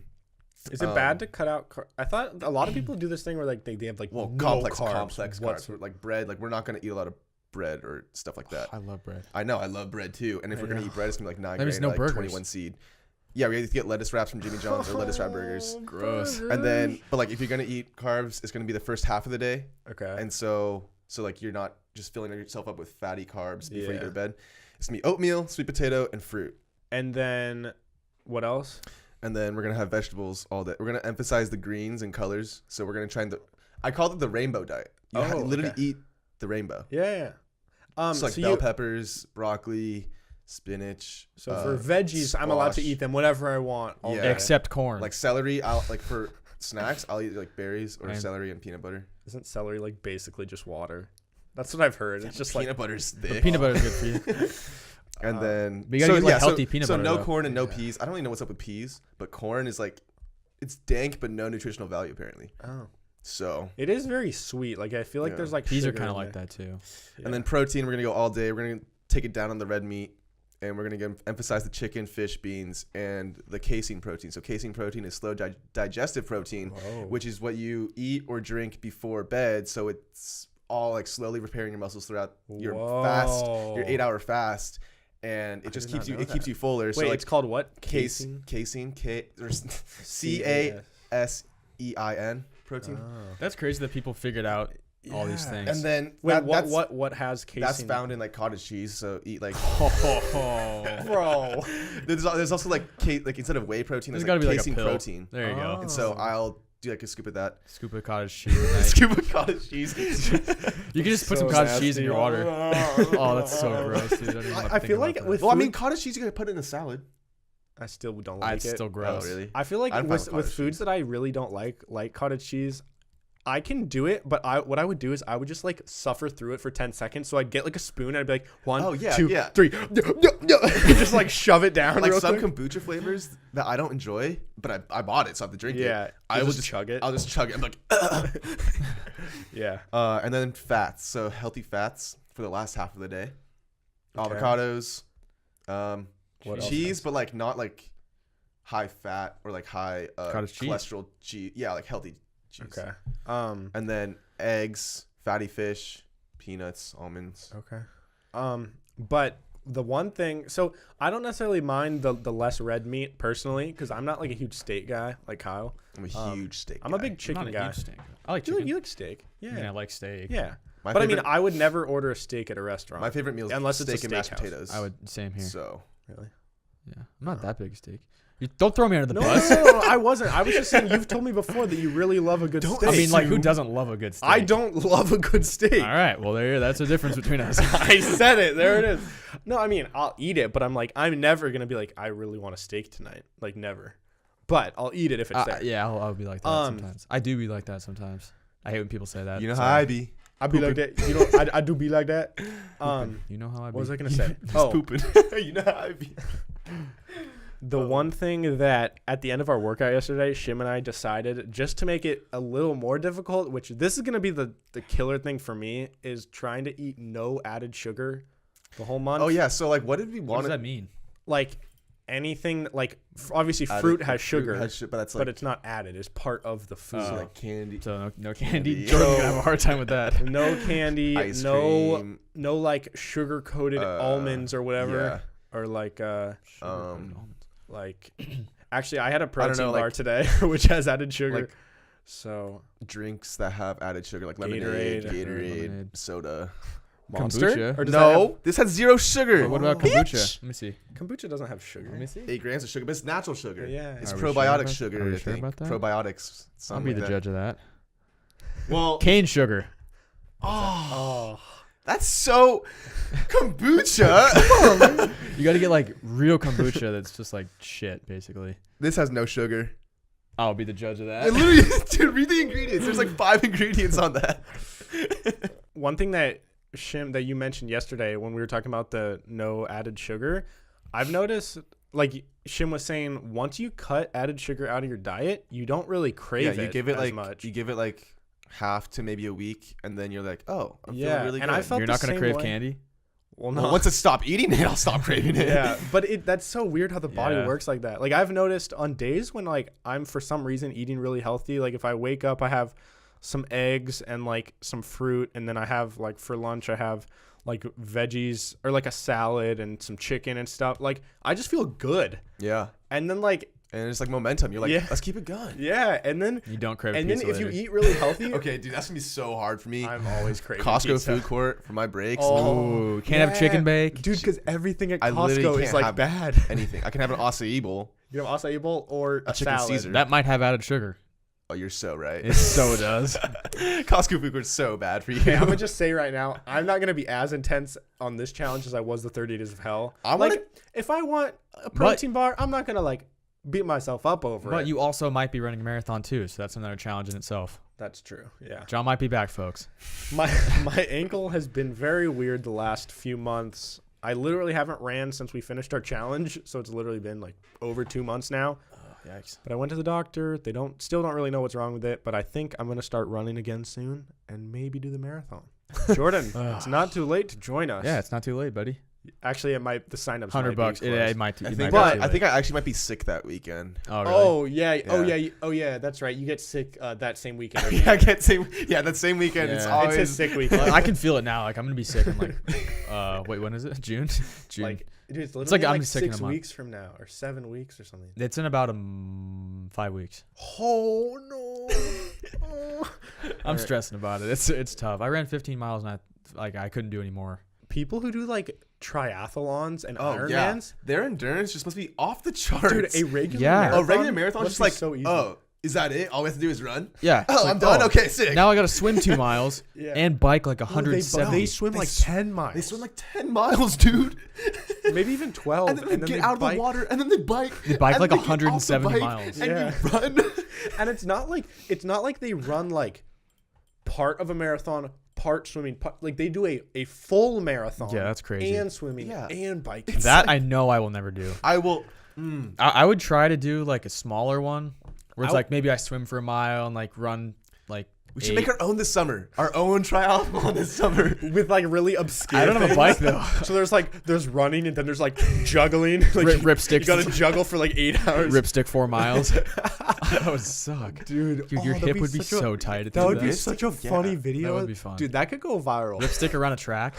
Is it bad to cut out? I thought a lot of people do this thing where like they have like no complex carbs carbs like bread. Like we're not gonna eat a lot of bread or stuff like that. I love bread. I know I love bread too, and if I we're gonna know. eat bread, it's gonna be like 9 That means grain, no like burgers. 21 seed. Yeah, we have to get lettuce wraps from Jimmy John's or lettuce wrap burgers. Gross. And then, but like if you're gonna eat carbs, it's gonna be the first half of the day, Okay. and so like you're not just filling yourself up with fatty carbs before you go Yeah. to bed. It's gonna be oatmeal, sweet potato, and fruit. And then what else? And then we're gonna have vegetables all day. We're gonna emphasize the greens and colors. So we're gonna try and I called it the rainbow diet. You Oh, literally okay. eat the rainbow. Yeah. So like bell peppers, broccoli, spinach. So for veggies, I'm allowed to squash. eat them whatever I want. All Yeah. day. Except corn. Like celery. I'll like for snacks. I'll eat like berries or Man. celery and peanut butter. Isn't celery like basically just water? That's what I've heard. It's just like peanut butter's But thick. peanut butter is good for you. And then But you gotta get, like, healthy peanut so butter, no though. corn and no peas. I don't really know what's up with peas, but corn is like it's dank but no nutritional value apparently. oh, So it is very sweet. Like I feel like Yeah. there's like Peas are sugar kind of in like there. that too. Yeah. and then protein, we're gonna go all day. We're gonna take it down on the red meat, and we're gonna emphasize the chicken, fish, beans, and the casein protein. So casein protein is slow digestive protein, Whoa. which is what you eat or drink before bed. So it's all like slowly repairing your muscles throughout your fast, your Whoa. 8-hour fast, and it just did not keeps you know keeps that. you fuller. Wait, so like it's called what? casein, CASEIN protein. Oh. That's crazy that people figured out all these things. And then Wait, that's what has casein? that's found in like cottage cheese. So eat like Bro. there's also like instead of whey protein, There's there's got to like be like a casein pill. protein. There you go. Oh. And so I'll do like a scoop of that. Scoop of cottage cheese. at night. Scoop of cottage cheese. You can just put some So cottage cheese in your nasty. water. Oh, that's so gross, dude. I, don't even wanna I think feel about like that. with Well, I food- mean, cottage cheese you can put it in a salad. I still don't like it's it. still gross. Oh, really? I feel like I'm fine with with cottage foods cheese. that I really don't like cottage cheese, I can do it, but what I would do is I would just like suffer through it for 10 seconds. So I'd get like a spoon and I'd be like, one, Oh, yeah, 2, yeah. 3, just like shove it down. Like real some quick. kombucha flavors that I don't enjoy, but I bought it, so I have to drink Yeah, it. I you'll will just chug it. I'll just chug it. I'm like, Yeah. and then fats. So healthy fats for the last half of the day. Okay. Avocados, What else? cheese, but like not like high fat or like high Cottage cheese? cholesterol cheese. Yeah, like healthy cheese. Okay. And then eggs, fatty fish, peanuts, almonds. Okay. But the one thing, so I don't necessarily mind the less red meat personally, because I'm not like a huge steak guy like Kyle. I'm a huge steak. I'm a guy. big I'm chicken not a guy. huge steak. I like You chicken. like steak? Yeah. I mean, I like steak. Yeah. My But I mean, favorite- I would never order a steak at a restaurant. My favorite meal is Unless it's a steak and mashed steakhouse. potatoes. I would. Same here. So Really? Yeah. I'm not that big a steak. You don't throw me under the No, bus. no, I wasn't. I was just saying you've told me before that you really love a good steak. I mean, like, who doesn't love a good steak? I don't love a good steak. All right. Well, that's the difference between us. I said it. There it is. No, I mean, I'll eat it, but I'm like, I'm never going to be like, I really want a steak tonight. Like, never. But I'll eat it if it's there. Yeah, I'll be like that sometimes. I do be like that sometimes. I hate when people say that. you know so- how I be. I'd be like that. You know, I do be like that. You know how I be. What was I going to say? Just pooping. You know how I be. The one thing that at the end of our workout yesterday, Shim and I decided just to make it a little more difficult, which this is going to be the killer thing for me, is trying to eat no added sugar the whole month. Oh yeah. So like, what did we What want? does that mean? Like anything, like obviously fruit has sugar, but that's like but it's not added. It's part of the food. so like candy. So no candy. Candy. Jordan's gonna have a hard time with that. No candy, Ice no cream. no like sugar coated almonds or whatever, or like like actually I had a protein know, bar like- today which has added sugar. Like- So drinks that have added sugar, like Gatorade. Gatorade, Lemonade. soda. Monster? Kombucha. Or does that have- No, this has zero sugar. What about Bitch! kombucha? Let me see. kombucha doesn't have sugar. Let me see. 8 grams of sugar, but it's natural sugar. Yeah. It's Are we sure probiotic about- sugar. are we I sure think. about that? Probiotics. I'll something be like the that. judge of that. Well, Cane sugar. Oh, that's so kombucha. You got to get like real kombucha that's just like shit, basically. This has no sugar. I'll be the judge of It that. literally, dude, read the ingredients. There's like 5 ingredients on that. one thing that Shim that you mentioned yesterday when we were talking about the no added sugar, I've noticed like Shim was saying once you cut added sugar out of your diet, you don't really crave You give it as like much. you give it like half to maybe a week, and then you're like, oh, I'm Yeah, feeling really and good. I felt You're the not gonna same crave way. candy. Well, no. Well, once I stop eating it, I'll stop craving it. Yeah, but that's so weird how the body Yeah. works like that. Like I've noticed on days when like I'm for some reason eating really healthy, like if I wake up I have some eggs and like some fruit, and then I have like for lunch I have like veggies or like a salad and some chicken and stuff. Like I just feel good. Yeah. And then like And it's like momentum. You're like, Yeah. let's keep it going. yeah, and then You don't crave and then pizza if you later. eat really healthy, Okay, dude, that's gonna be so hard for me. I'm always craving Costco pizza. food court for my breaks. Oh, Ooh, can't have chicken bake. dude, because everything at I literally Costco is can't like have bad. anything. I can have an acai bowl. You have acai bowl or a chicken salad. Caesar. That might have added sugar. Oh, you're so right. It so does. Costco food court's so bad for you. Okay, I'm gonna just say right now, I'm not gonna be as intense on this challenge as I was the 30 Days of Hell. I like, wanna- if I want a protein bar, I'm not gonna like beat myself up over it. But you also might be running a marathon too, so that's another challenge in itself. That's true. Yeah. John might be back, folks. My ankle has been very weird the last few months. I literally haven't ran since we finished our challenge, so it's literally been like over 2 months now. Yikes. But I went to the doctor. They still don't really know what's wrong with it, but I think I'm gonna start running again soon and maybe do the marathon. Jordan, it's not too late to join us. Yeah, it's not too late, buddy. Actually, the sign-ups might be $100. Yeah, closed. it might. I it think, might But- be I too think late. I actually might be sick that weekend. Oh, really? Oh yeah. Oh Yeah. yeah. Oh yeah. That's right. You get sick that same weekend. Yeah, I get same. Yeah, that same weekend. It's Yeah. always It's his sick weekend. I can feel it now. Like I'm gonna be sick in like, wait, when is it? June. June. Like, dude, it's like literally I'm like sick in a 6 month. weeks from now, or 7 weeks, or something. It's in about 5 weeks. Oh no. I'm stressing about it. It's tough. I ran 15 miles and I couldn't do any more. People who do like triathlons and Oh yeah, Ironmans, their endurance just must be off the charts. dude, a regular Yeah. marathon a regular marathon must just be like so easy. oh, is that it? All we have to do is run. Yeah. Oh, it's I'm like, done. Okay, sick. Now I got to swim 2 miles Yeah. and bike like Oh, 170. they swim They like s- 10 miles. They swim like 10 miles, dude. maybe even 12, And then they get they out of bike. the water, and then they bike. They bike and like then they get off the 170 bike, miles. And Yeah. you run. And it's not like they run like part of a marathon, part swimming, like they do a full marathon. Yeah, that's crazy. And swimming Yeah. and biking. That I know I will never do. I will. I would try to do like a smaller one where it's I- like maybe I swim for a mile and like run like We should make our own this summer. Our own triathlon this summer. With like really obscure. I don't have a things. bike though. So there's running and then there's like juggling. Like Rip You sticks. gotta juggle for like 8 hours. Ripstick 4 miles. That would suck. Dude, Dude, your that'd hip would be such a- so tight at That the would be end. such a Yeah, funny video. that would be fun. Dude, that could go viral. Ripstick around a track.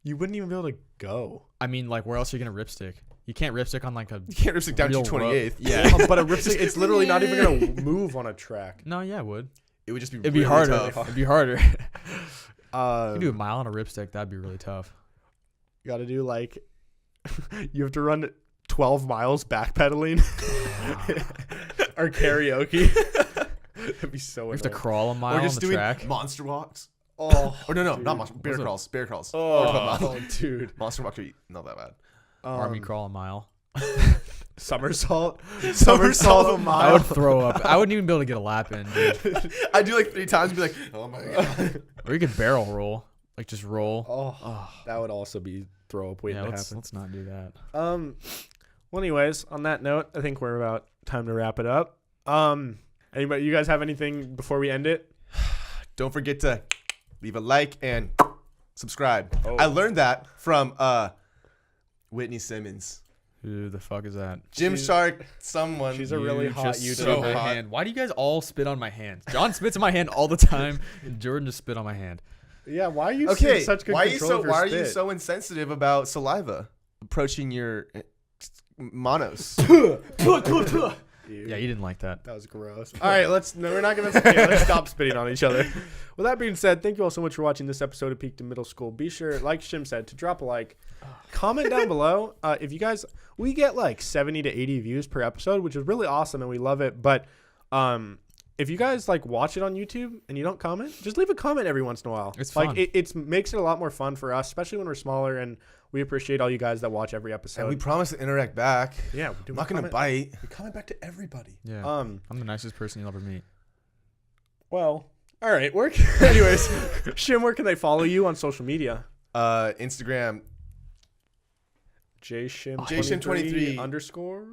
You wouldn't even be able to go. I mean, like, where else are you gonna ripstick? You can't ripstick on like a. You can't ripstick down to real 28th. Yeah. But a ripstick, it's literally not even gonna move on a track. No, yeah, it would. It would just be. It'd be really harder. tough. It'd be harder. You You do a mile on a ripstick, that'd be really tough. gotta do like, you have to run 12 miles backpedaling or karaoke. That'd be so. You have to annoying. crawl a mile Or on just the doing track. monster walks. Oh, Or no, dude. not monster. Bear What's it? crawls. Bear crawls. Oh, dude. Monster walks are not that bad. Army crawl a mile. Somersault. Somersault a a mile. I would throw up. I wouldn't even be able to get a lap in, dude. I do like 3 times and be like, oh my god. Or you could barrel roll, like just roll. Oh, that would also be throw up waiting Yeah, to let's happen. not do that. Well, anyways, on that note, I think we're about time to wrap it up. Anybody, you guys have anything before we end it? Don't forget to leave a like and subscribe. Oh. I learned that from Whitney Simmons. Who the fuck is that? Gymshark, someone. She's a really hot just YouTuber. spit So on my hot. hand. Why do you guys all spit on my hand? John spits on my hand all the time. And Jordan just spit on my hand. Yeah, why are you Okay, in such good why are you control so of your why are you spit? so insensitive about saliva approaching your manos? Yeah, you didn't like that. That was gross. All right, we're not gonna let's stop spitting on each other. With that being said, thank you all so much for watching this episode of Peak to Middle School. Be sure, like Shim said, to drop a like, comment down below. If you guys, we get like 70 to 80 views per episode, which is really awesome and we love it. But if you guys like watch it on YouTube and you don't comment, just leave a comment every once in a while. It's like fun. it makes it a lot more fun for us, especially when we're smaller, and we appreciate all you guys that watch every episode. And we promise to interact back. yeah, I'm not gonna comment. bite. We comment back to everybody. Yeah. Um. I'm the nicest person you'll ever meet. Well, all right. Anyways, Shim, where can they follow you on social media? Instagram. JShim23 underscore.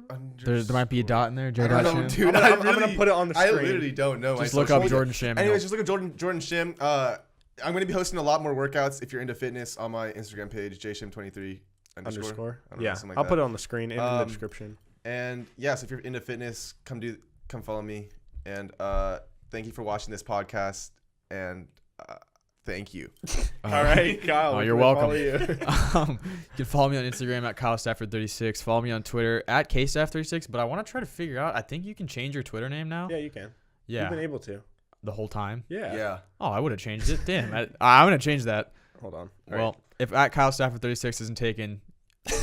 There might be a dot in there. J. I don't dot know, Shim. dude. I'm gonna put it on the I screen. literally don't know. Just my look social up media. Jordan Shim. Anyways, just look at Jordan Shim. I'm going to be hosting a lot more workouts if you're into fitness on my Instagram page, jshim23 Underscore. I don't know, Yeah, something like I'll that. put it on the screen and in the Um, description. And yes, if you're into fitness, come follow me. And thank you for watching this podcast. And thank you. All right, Kyle. Oh, where you're can they welcome. follow you? You can follow me on Instagram at KyleStafford36. Follow me on Twitter at KStaff36. But I want to try to figure out. I think you can change your Twitter name now. Yeah, you can. Yeah. You've been able to. The whole time. Yeah. Yeah. Oh, I would have changed it. Damn. I'm gonna change that. Hold on. Well, if at KyleStafford36 isn't taken,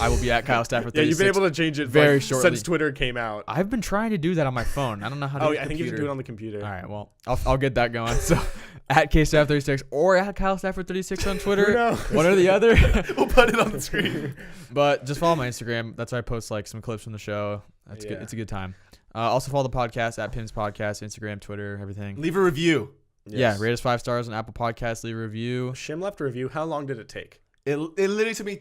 I will be at KyleStafford36. Yeah, you've been able to change it very like, shortly. since Twitter came out. I've been trying to do that on my phone. I don't know how to. Oh, use yeah, I the think you have to do it computer. on the computer. All right, well, I'll get that going. So, at KStaff36 or at KyleStafford36 on Who Twitter, knows? one or the other. We'll put it on the screen. But just follow my Instagram. That's where I post like some clips from the show. That's good. Yeah. It's a good time. Also follow the podcast at Pim's Podcast, Instagram, Twitter, everything. Leave a review. Yes. Yeah, rate us 5 stars on Apple Podcasts. Leave a review. Shim left a review. How long did it take? It literally took me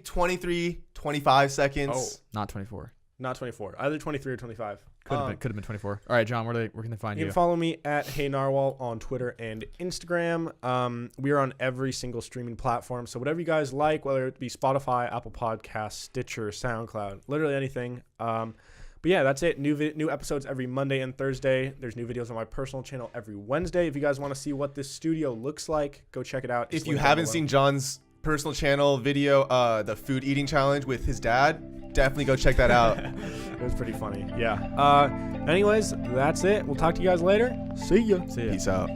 25 seconds. Oh. Not 24. Not 24. Either 23 or 25. Could have been 24. All right, John. Where can they find You you? can follow me at Hey Narwhal on Twitter and Instagram. We are on every single streaming platform. So whatever you guys like, whether it be Spotify, Apple Podcasts, Stitcher, SoundCloud, literally anything. But yeah, that's it. New episodes every Monday and Thursday. There's new videos on my personal channel every Wednesday. If you guys want to see what this studio looks like, go check it out. It's If you linked down haven't below. seen John's personal channel video, the food eating challenge with his dad, definitely go check that out. It was pretty funny. Yeah. Anyways, that's it. We'll talk to you guys later. See ya. See ya. Peace out.